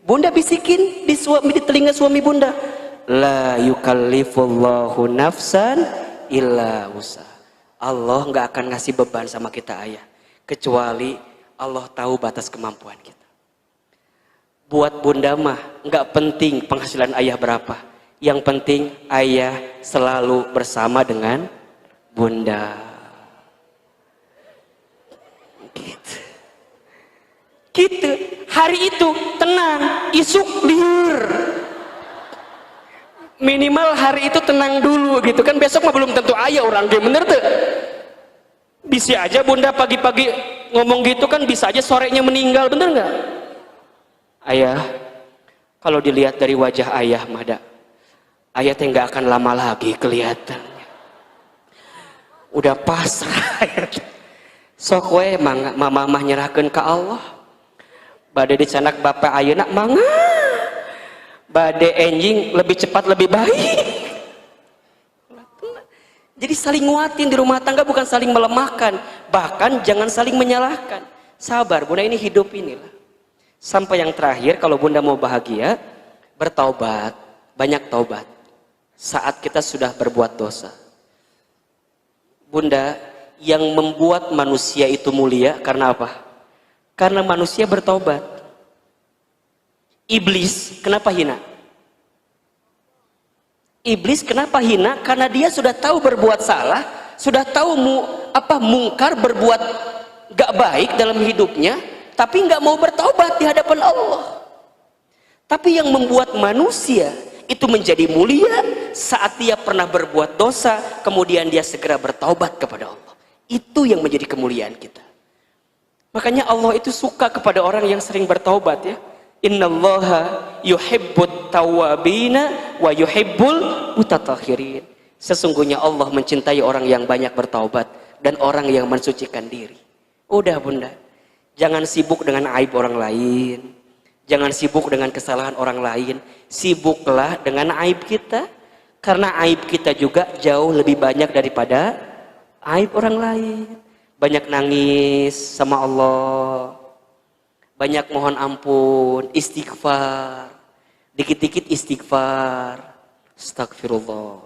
Bunda bisikin di telinga suami bunda, la yukallifullahu nafsan illa usaha. Allah nggak akan ngasih beban sama kita ayah, kecuali Allah tahu batas kemampuan kita. Buat bunda mah nggak penting penghasilan ayah berapa, yang penting ayah selalu bersama dengan bunda. Gitu. Hari itu tenang, isuk lihur. Minimal hari itu tenang dulu gitu kan, besok mah belum tentu ayah orang dia, bener tuh. Bisa aja bunda pagi-pagi ngomong gitu kan, bisa aja sorenya meninggal, bener nggak? Ayah, kalau dilihat dari wajah ayah mada, ayah teh nggak akan lama lagi kelihatannya. Udah pasrah. Sok we mama nyerahkeun ka Allah. Bade dicanak bapak ayeuna mangga. Bade enjing lebih cepat lebih baik. Jadi saling nguatin di rumah tangga, bukan saling melemahkan. Bahkan jangan saling menyalahkan. Sabar bunda, ini hidup inilah. Sampai yang terakhir, kalau bunda mau bahagia, bertaubat, banyak taubat. Saat kita sudah berbuat dosa. Bunda, yang membuat manusia itu mulia karena apa? Karena manusia bertaubat. Iblis kenapa hina? Iblis kenapa hina? Karena dia sudah tahu berbuat salah, sudah tahu mungkar, berbuat gak baik dalam hidupnya, tapi nggak mau bertaubat di hadapan Allah. Tapi yang membuat manusia itu menjadi mulia saat dia pernah berbuat dosa, kemudian dia segera bertaubat kepada Allah. Itu yang menjadi kemuliaan kita. Makanya Allah itu suka kepada orang yang sering bertaubat ya. Innallaha yuhibbut tawwabina wa yuhibbul mutatahhirin. Sesungguhnya Allah mencintai orang yang banyak bertaubat dan orang yang mensucikan diri. Udah bunda, jangan sibuk dengan aib orang lain. Jangan sibuk dengan kesalahan orang lain. Sibuklah dengan aib kita. Karena aib kita juga jauh lebih banyak daripada aib orang lain. Banyak nangis sama Allah. Banyak mohon ampun, istighfar. Dikit-dikit istighfar. Astagfirullah.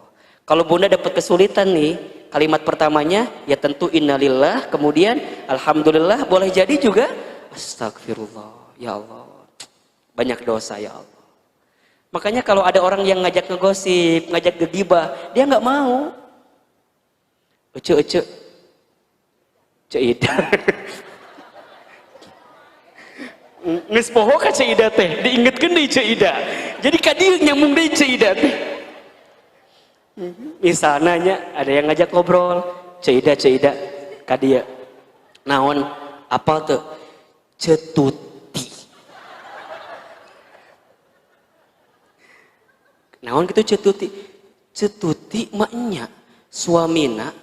Kalau bunda dapat kesulitan nih, kalimat pertamanya ya tentu innalillah, kemudian alhamdulillah, boleh jadi juga astagfirullah, ya Allah. Banyak dosa ya Allah. Makanya kalau ada orang yang ngajak ngegosip, ngajak gegibah, dia nggak mau. Cek Ida. Nges poho ka Cek Ida teh, diingetkeun deui Cek Ida. Jadi kadieu nyambung deui Cek Ida teh. Misalnya ada yang ngajak ngobrol, Cek Ida, kadieu. Naon apal tuh? Cetuti. Naon gitu cetuti? Cetuti maknya suamina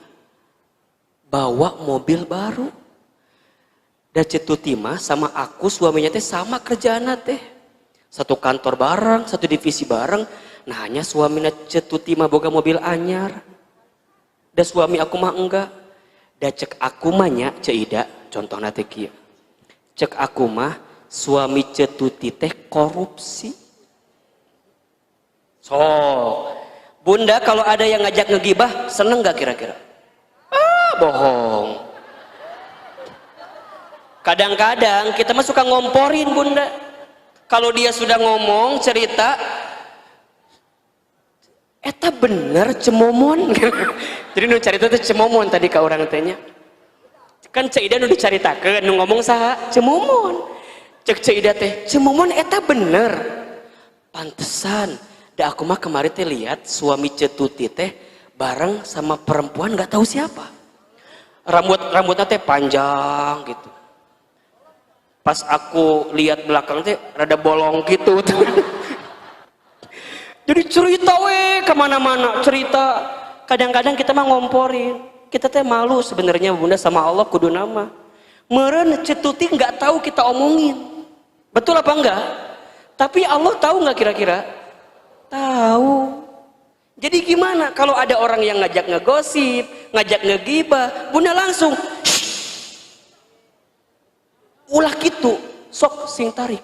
bawa mobil baru. Dan cetuti mah sama aku suaminya teh sama kerjaanna teh. Satu kantor bareng, satu divisi bareng. Nah hanya suaminya cetuti mah boga mobil anyar. Dan suami aku mah enggak. Dan cek aku mah nya Cek Ida, contohna teh kieu. Cek aku mah suami cetuti teh korupsi. So, bunda kalau ada yang ngajak ngegibah, seneng gak kira-kira? Bohong. Kadang-kadang kita mah suka ngomporin bunda. Kalau dia sudah ngomong, cerita, eta bener cemomon. Jadi nu carita teh cemomon tadi ka urang teh nya. Kan Cek Ida nu dicaritakeun, nu ngomong saha? Cemomon. Cek Cek Ida teh, cemomon eta bener. Pantesan. Da aku mah kemarin teh lihat suami cetuti teh bareng sama perempuan nggak tahu siapa. Rambutnya teh panjang gitu. Pas aku lihat belakang teh rada bolong gitu. Jadi cerita kemana-mana cerita. Kadang-kadang kita mah ngomporin. Kita teh malu sebenarnya bunda sama Allah kudu nama. Meureun cetuti nggak tahu kita omongin. Betul apa enggak? Tapi Allah tahu nggak kira-kira? Tahu. Jadi gimana kalau ada orang yang ngajak ngegosip, ngajak ngegibah, bunda langsung ulah gitu, sok sing tarik.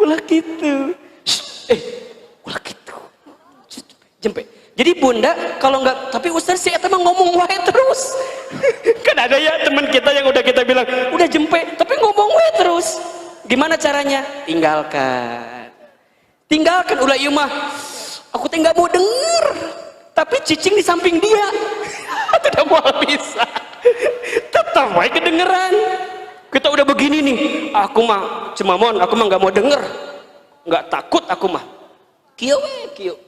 Ulah gitu. Ulah gitu. Jempe. Jadi bunda kalau nggak, tapi Ustaz si eta mah ngomong wae terus. Kan ada ya teman kita yang udah kita bilang, udah jempe, tapi ngomong wae terus. Gimana caranya? Tinggalkan. Tinggalkan ulah ieu mah. Aku teh nggak mau denger. Tapi cicing di samping dia. Tidak mau bisa. Tetap wae kedengeran. Kita udah begini nih. Aku mah cemamon, aku mah nggak mau denger. Nggak takut aku mah. Kieu we, kieu.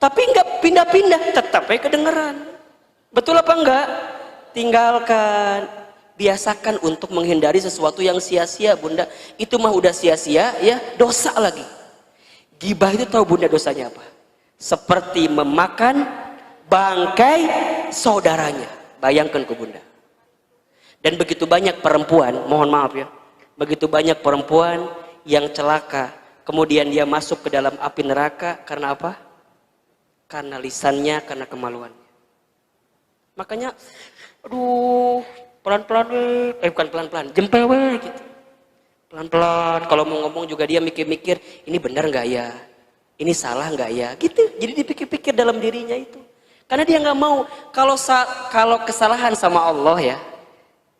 Tapi nggak pindah-pindah, tetap wae kedengeran. Betul apa enggak? Tinggalkan. Biasakan untuk menghindari sesuatu yang sia-sia bunda. Itu mah udah sia-sia ya, dosa lagi. Gibah itu tahu bunda dosanya apa? Seperti memakan bangkai saudaranya. Bayangkan ke bunda. Dan begitu banyak perempuan, mohon maaf ya, begitu banyak perempuan yang celaka kemudian dia masuk ke dalam api neraka karena apa? Karena lisannya, karena kemaluannya. Makanya, aduh, pelan-pelan, bukan pelan-pelan, jempel gitu. Pelan-pelan, kalau mau ngomong juga dia mikir-mikir, ini benar nggak ya? Ini salah nggak ya? Gitu, jadi dipikir-pikir dalam dirinya itu. Karena dia nggak mau, kalau kesalahan sama Allah ya,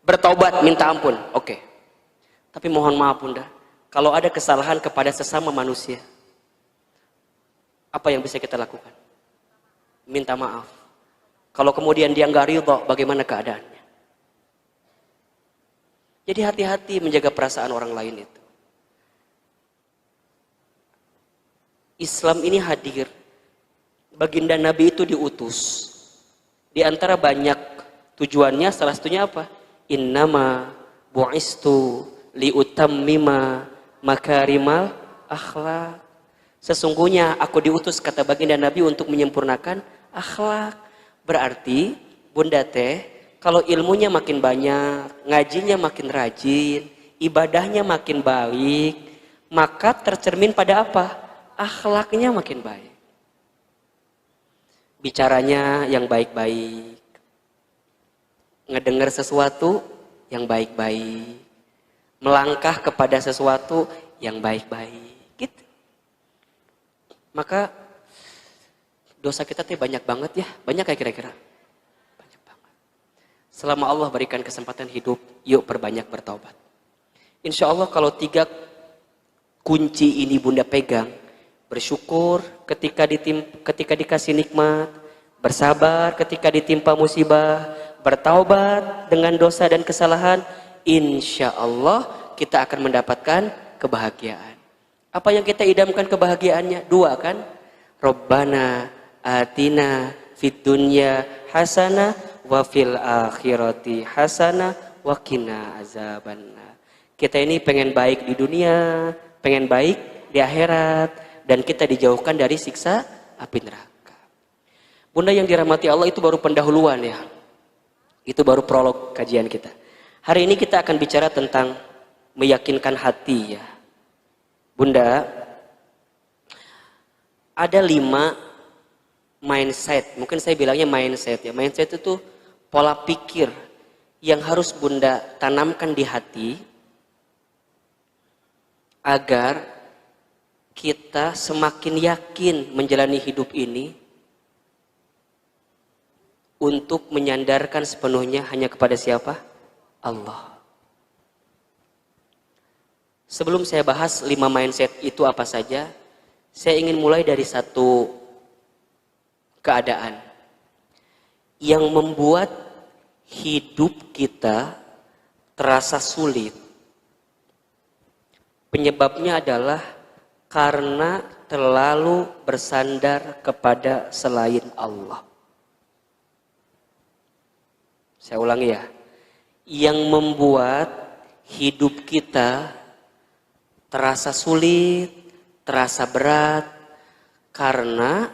bertobat, minta ampun, oke. Tapi mohon maaf bunda, kalau ada kesalahan kepada sesama manusia, apa yang bisa kita lakukan? Minta maaf. Kalau kemudian dia nggak ridho, bagaimana keadaannya? Jadi hati-hati menjaga perasaan orang lain itu. Islam ini hadir. Baginda Nabi itu diutus. Di antara banyak tujuannya, salah satunya apa? Innama bu'istu liutammima makarimal akhlak. Sesungguhnya aku diutus, kata baginda Nabi, untuk menyempurnakan akhlak. Berarti bunda teh, kalau ilmunya makin banyak, ngajinya makin rajin, ibadahnya makin baik, maka tercermin pada apa? Akhlaknya makin baik. Bicaranya yang baik-baik, ngedengar sesuatu yang baik-baik, melangkah kepada sesuatu yang baik-baik, gitu. Maka dosa kita tuh banyak banget ya, banyak kayak kira-kira. Banyak banget. Selama Allah berikan kesempatan hidup, yuk perbanyak bertaubat. Insya Allah kalau 3 kunci ini bunda pegang, bersyukur ketika dikasih nikmat, bersabar ketika ditimpa musibah, bertaubat dengan dosa dan kesalahan, insya Allah kita akan mendapatkan kebahagiaan. Apa yang kita idamkan kebahagiaannya? 2 kan? Rabbana atina fid dunya hasanah wa fil akhirati hasanah wa qina azabannar. Kita ini pengen baik di dunia, pengen baik di akhirat, dan kita dijauhkan dari siksa api neraka. Bunda yang dirahmati Allah, itu baru pendahuluan ya. Itu baru prolog kajian kita. Hari ini kita akan bicara tentang meyakinkan hati ya. Bunda, ada 5 mindset, mungkin saya bilangnya mindset ya. Mindset itu pola pikir yang harus bunda tanamkan di hati agar kita semakin yakin menjalani hidup ini untuk menyandarkan sepenuhnya hanya kepada siapa? Allah. Sebelum saya bahas 5 mindset itu apa saja, saya ingin mulai dari satu keadaan yang membuat hidup kita terasa sulit. Penyebabnya adalah karena terlalu bersandar kepada selain Allah. Saya ulangi ya. Yang membuat hidup kita terasa sulit, terasa berat, karena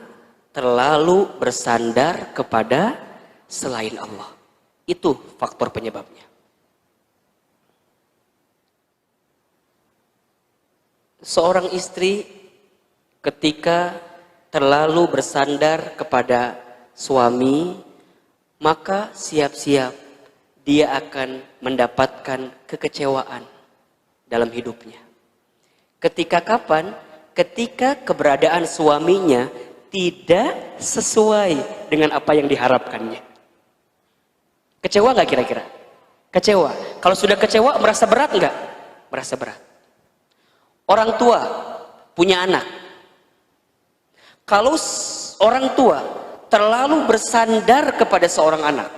terlalu bersandar kepada selain Allah. Itu faktor penyebabnya. Seorang istri ketika terlalu bersandar kepada suami, maka siap-siap dia akan mendapatkan kekecewaan dalam hidupnya. Ketika kapan? Ketika keberadaan suaminya tidak sesuai dengan apa yang diharapkannya. Kecewa nggak kira-kira? Kecewa. Kalau sudah kecewa, merasa berat nggak? Merasa berat. Orang tua punya anak. Kalau orang tua terlalu bersandar kepada seorang anak,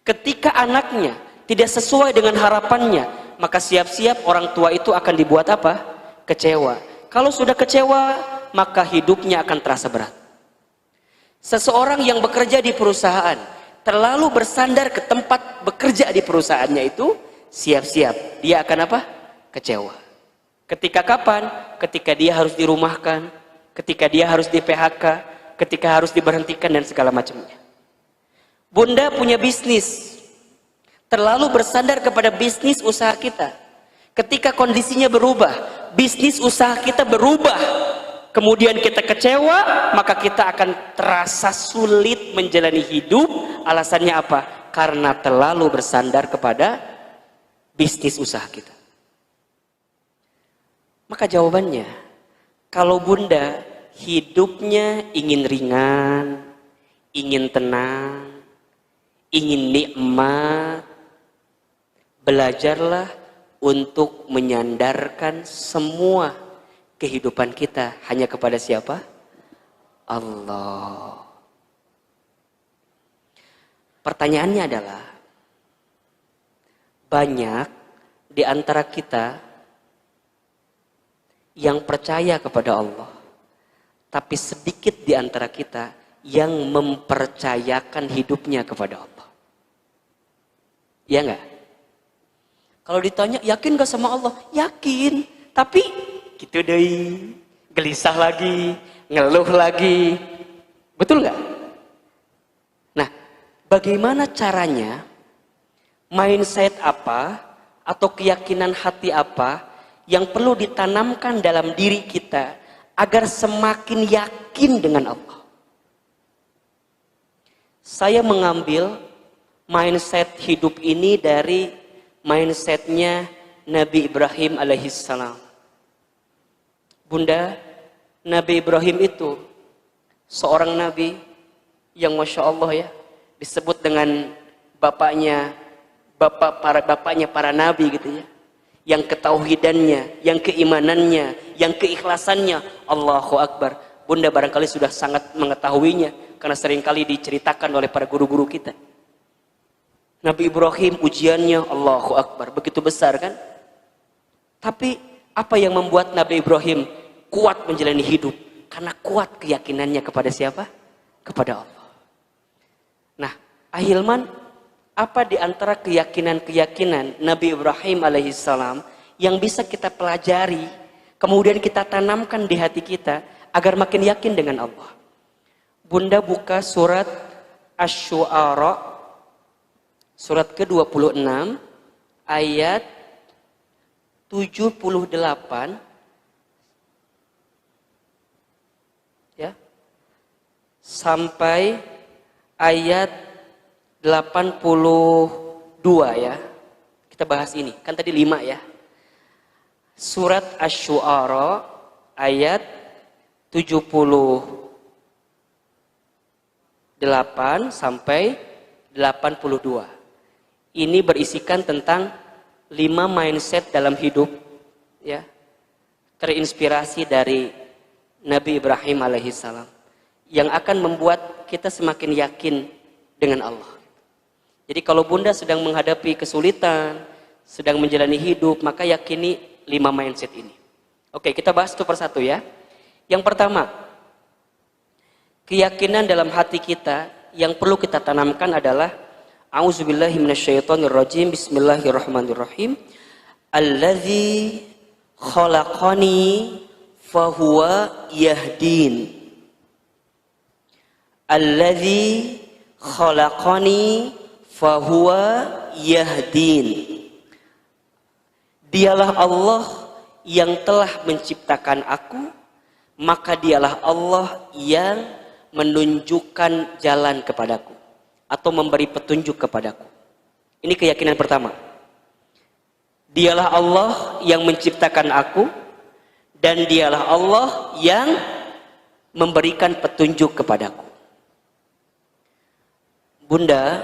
ketika anaknya tidak sesuai dengan harapannya, maka siap-siap orang tua itu akan dibuat apa? Kecewa. Kalau sudah kecewa, maka hidupnya akan terasa berat. Seseorang yang bekerja di perusahaan, terlalu bersandar ke tempat bekerja di perusahaannya itu, siap-siap dia akan apa? Kecewa. Ketika kapan? Ketika dia harus dirumahkan, ketika dia harus di PHK, ketika harus diberhentikan dan segala macamnya. Bunda punya bisnis, terlalu bersandar kepada bisnis usaha kita. Ketika kondisinya berubah, bisnis usaha kita berubah, kemudian kita kecewa, maka kita akan terasa sulit menjalani hidup. Alasannya apa? Karena terlalu bersandar kepada bisnis usaha kita. Maka jawabannya, kalau Bunda hidupnya ingin ringan, ingin tenang, ingin nikmat, belajarlah untuk menyandarkan semua kehidupan kita hanya kepada siapa? Allah. Pertanyaannya adalah, banyak di antara kita yang percaya kepada Allah, tapi sedikit di antara kita yang mempercayakan hidupnya kepada Allah. Ya enggak? Kalau ditanya, yakin gak sama Allah? Yakin, tapi gitu deh, gelisah lagi, ngeluh lagi. Betul gak? Nah, bagaimana caranya, mindset apa atau keyakinan hati apa yang perlu ditanamkan dalam diri kita agar semakin yakin dengan Allah? Saya mengambil mindset hidup ini dari mindsetnya Nabi Ibrahim alaihissalam. Bunda, Nabi Ibrahim itu seorang nabi yang Masya Allah ya, disebut dengan bapaknya para nabi gitu ya, yang ketauhidannya, yang keimanannya, yang keikhlasannya, Allahu Akbar. Bunda barangkali sudah sangat mengetahuinya karena seringkali diceritakan oleh para guru-guru kita. Nabi Ibrahim ujiannya Allahu Akbar, begitu besar kan? Tapi apa yang membuat Nabi Ibrahim kuat menjalani hidup? Karena kuat keyakinannya kepada siapa? Kepada Allah. Nah, Ahilman, apa di antara keyakinan-keyakinan Nabi Ibrahim alaihissalam yang bisa kita pelajari, kemudian kita tanamkan di hati kita agar makin yakin dengan Allah? Bunda buka surat Asy-Syu'ara, surat ke-26 ayat 78 ya, sampai ayat 82 ya. Kita bahas ini, kan tadi 5 ya. Surat Asy-Syu'ara ayat 78 sampai 82. Ini berisikan tentang 5 mindset dalam hidup ya, terinspirasi dari Nabi Ibrahim alaihissalam, yang akan membuat kita semakin yakin dengan Allah. Jadi kalau Bunda sedang menghadapi kesulitan, sedang menjalani hidup, maka yakini 5 mindset ini. Oke, kita bahas satu persatu ya. Yang pertama, keyakinan dalam hati kita yang perlu kita tanamkan adalah A'udzubillahi minasyaitonirrajim. Bismillahirrahmanirrahim. Allazi khalaqani fahuwa yahdin. Allazi khalaqani fahuwa yahdin. Dialah Allah yang telah menciptakan aku, maka dialah Allah yang menunjukkan jalan kepadaku atau memberi petunjuk kepadaku. Ini keyakinan pertama. Dialah Allah yang menciptakan aku, dan dialah Allah yang memberikan petunjuk kepadaku. Bunda,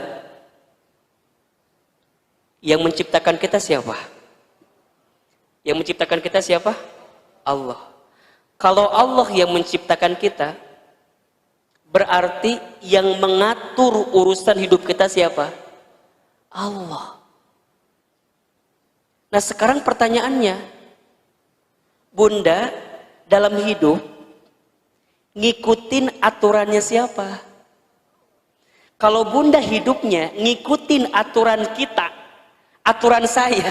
yang menciptakan kita siapa? Yang menciptakan kita siapa? Allah. Kalau Allah yang menciptakan kita, berarti yang mengatur urusan hidup kita siapa? Allah. Nah sekarang pertanyaannya, Bunda dalam hidup ngikutin aturannya siapa? Kalau Bunda hidupnya ngikutin aturan kita, aturan saya,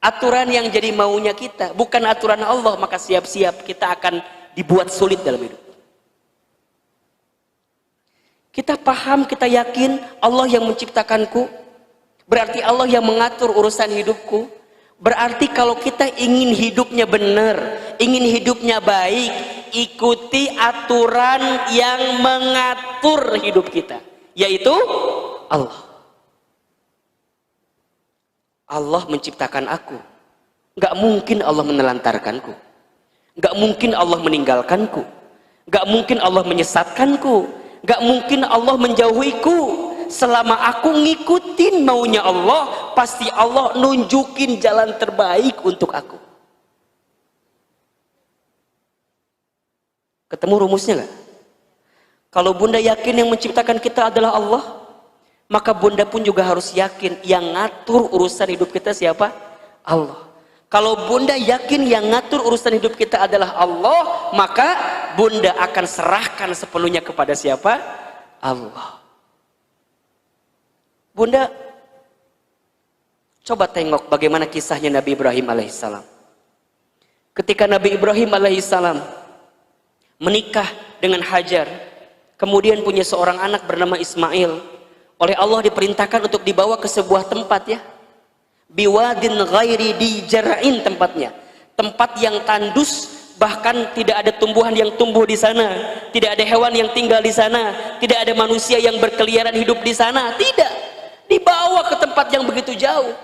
aturan yang jadi maunya kita, bukan aturan Allah, maka siap-siap kita akan dibuat sulit dalam hidup. Kita paham, kita yakin Allah yang menciptakanku, berarti Allah yang mengatur urusan hidupku, Berarti kalau kita ingin hidupnya benar, ingin hidupnya baik, ikuti aturan yang mengatur hidup kita, yaitu Allah. Allah menciptakan aku. Gak mungkin Allah menelantarkanku. Gak mungkin Allah meninggalkanku. Gak mungkin Allah menyesatkanku. Gak mungkin Allah menjauhiku. Selama aku ngikutin maunya Allah, pasti Allah nunjukin jalan terbaik untuk aku. Ketemu rumusnya gak? Kalau bunda yakin yang menciptakan kita adalah Allah, maka bunda pun juga harus yakin yang ngatur urusan hidup kita siapa? Allah. Kalau bunda yakin yang ngatur urusan hidup kita adalah Allah, maka bunda akan serahkan sepenuhnya kepada siapa? Allah. Bunda, coba tengok bagaimana kisahnya Nabi Ibrahim alaihissalam. Ketika Nabi Ibrahim alaihissalam menikah dengan Hajar, kemudian punya seorang anak bernama Ismail, oleh Allah diperintahkan untuk dibawa ke sebuah tempat ya, biwadin ghairi di jara'in tempatnya, tempat yang tandus, bahkan tidak ada tumbuhan yang tumbuh di sana, tidak ada hewan yang tinggal di sana, tidak ada manusia yang berkeliaran hidup di sana, tidak. Dibawa ke tempat yang begitu jauh.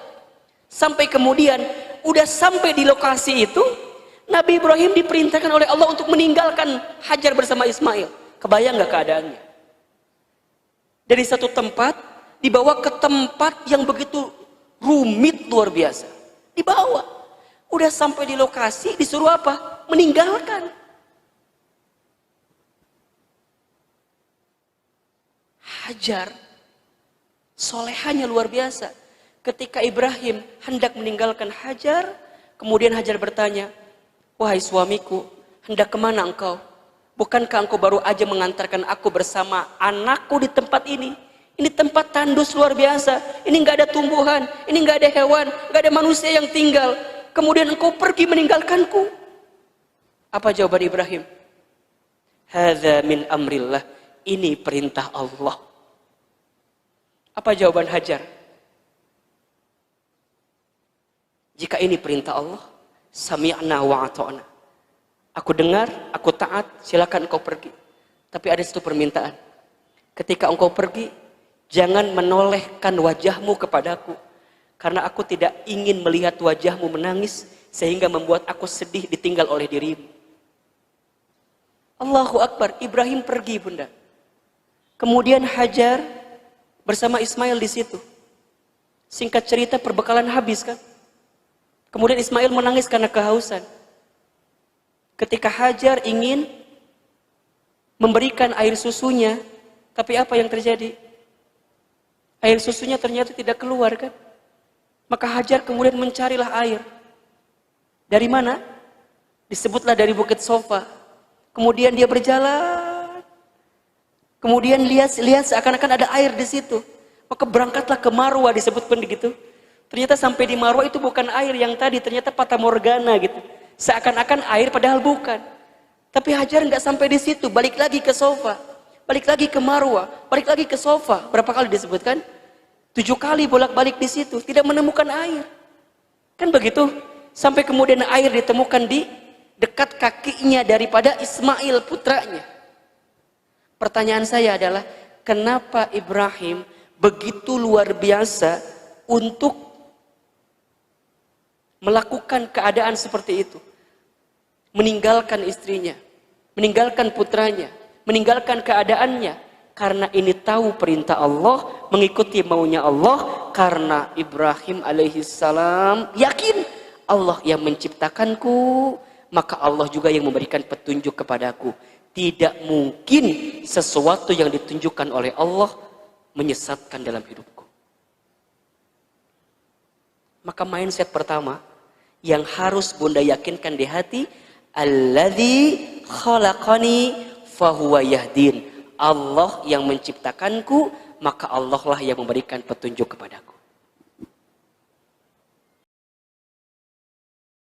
Sampai kemudian udah sampai di lokasi itu, Nabi Ibrahim diperintahkan oleh Allah untuk meninggalkan Hajar bersama Ismail. Kebayang gak keadaannya? Dari satu tempat dibawa ke tempat yang begitu rumit luar biasa. Dibawa. Udah sampai di lokasi disuruh apa? Meninggalkan. Hajar solehanya luar biasa. Ketika Ibrahim hendak meninggalkan Hajar, kemudian Hajar bertanya, wahai suamiku, hendak kemana engkau? Bukankah engkau baru aja mengantarkan aku bersama anakku di tempat ini? Ini tempat tandus luar biasa. Ini nggak ada tumbuhan, ini nggak ada hewan, nggak ada manusia yang tinggal. Kemudian engkau pergi meninggalkanku. Apa jawaban Ibrahim? Hadza min amrillah. Ini perintah Allah. Apa jawaban Hajar? Jika ini perintah Allah, sami'na wa ata'na. Aku dengar, aku taat, silakan engkau pergi. Tapi ada satu permintaan. Ketika engkau pergi, jangan menolehkan wajahmu kepadaku. Karena aku tidak ingin melihat wajahmu menangis, sehingga membuat aku sedih ditinggal oleh dirimu. Allahu Akbar, Ibrahim pergi bunda. Kemudian Hajar bersama Ismail di situ. Singkat cerita perbekalan habis kan. Kemudian Ismail menangis karena kehausan. Ketika Hajar ingin memberikan air susunya, tapi apa yang terjadi? Air susunya ternyata tidak keluar kan. Maka Hajar kemudian mencarilah air. Dari mana? Disebutlah dari Bukit Sofa. Kemudian dia berjalan. Kemudian lihat seakan-akan ada air di situ. Maka berangkatlah ke Marwa, disebutkan begitu. Ternyata sampai di Marwa itu bukan air yang tadi, ternyata Fata Morgana gitu. Seakan-akan air padahal bukan. Tapi Hajar nggak sampai di situ, balik lagi ke Sofa, balik lagi ke Marwa, balik lagi ke Sofa. Berapa kali disebutkan? 7 kali bolak-balik di situ, tidak menemukan air. Kan begitu? Sampai kemudian air ditemukan di dekat kakinya daripada Ismail putranya. Pertanyaan saya adalah, kenapa Ibrahim begitu luar biasa untuk melakukan keadaan seperti itu? Meninggalkan istrinya, meninggalkan putranya, meninggalkan keadaannya. Karena ini tahu perintah Allah, mengikuti maunya Allah. Karena Ibrahim alaihissalam yakin Allah yang menciptakanku, maka Allah juga yang memberikan petunjuk kepadaku. Tidak mungkin sesuatu yang ditunjukkan oleh Allah menyesatkan dalam hidupku. Maka mindset pertama yang harus bunda yakinkan di hati, alladzi khalaqani fahuwa yahdin. Allah yang menciptakanku, maka Allah lah yang memberikan petunjuk kepadaku.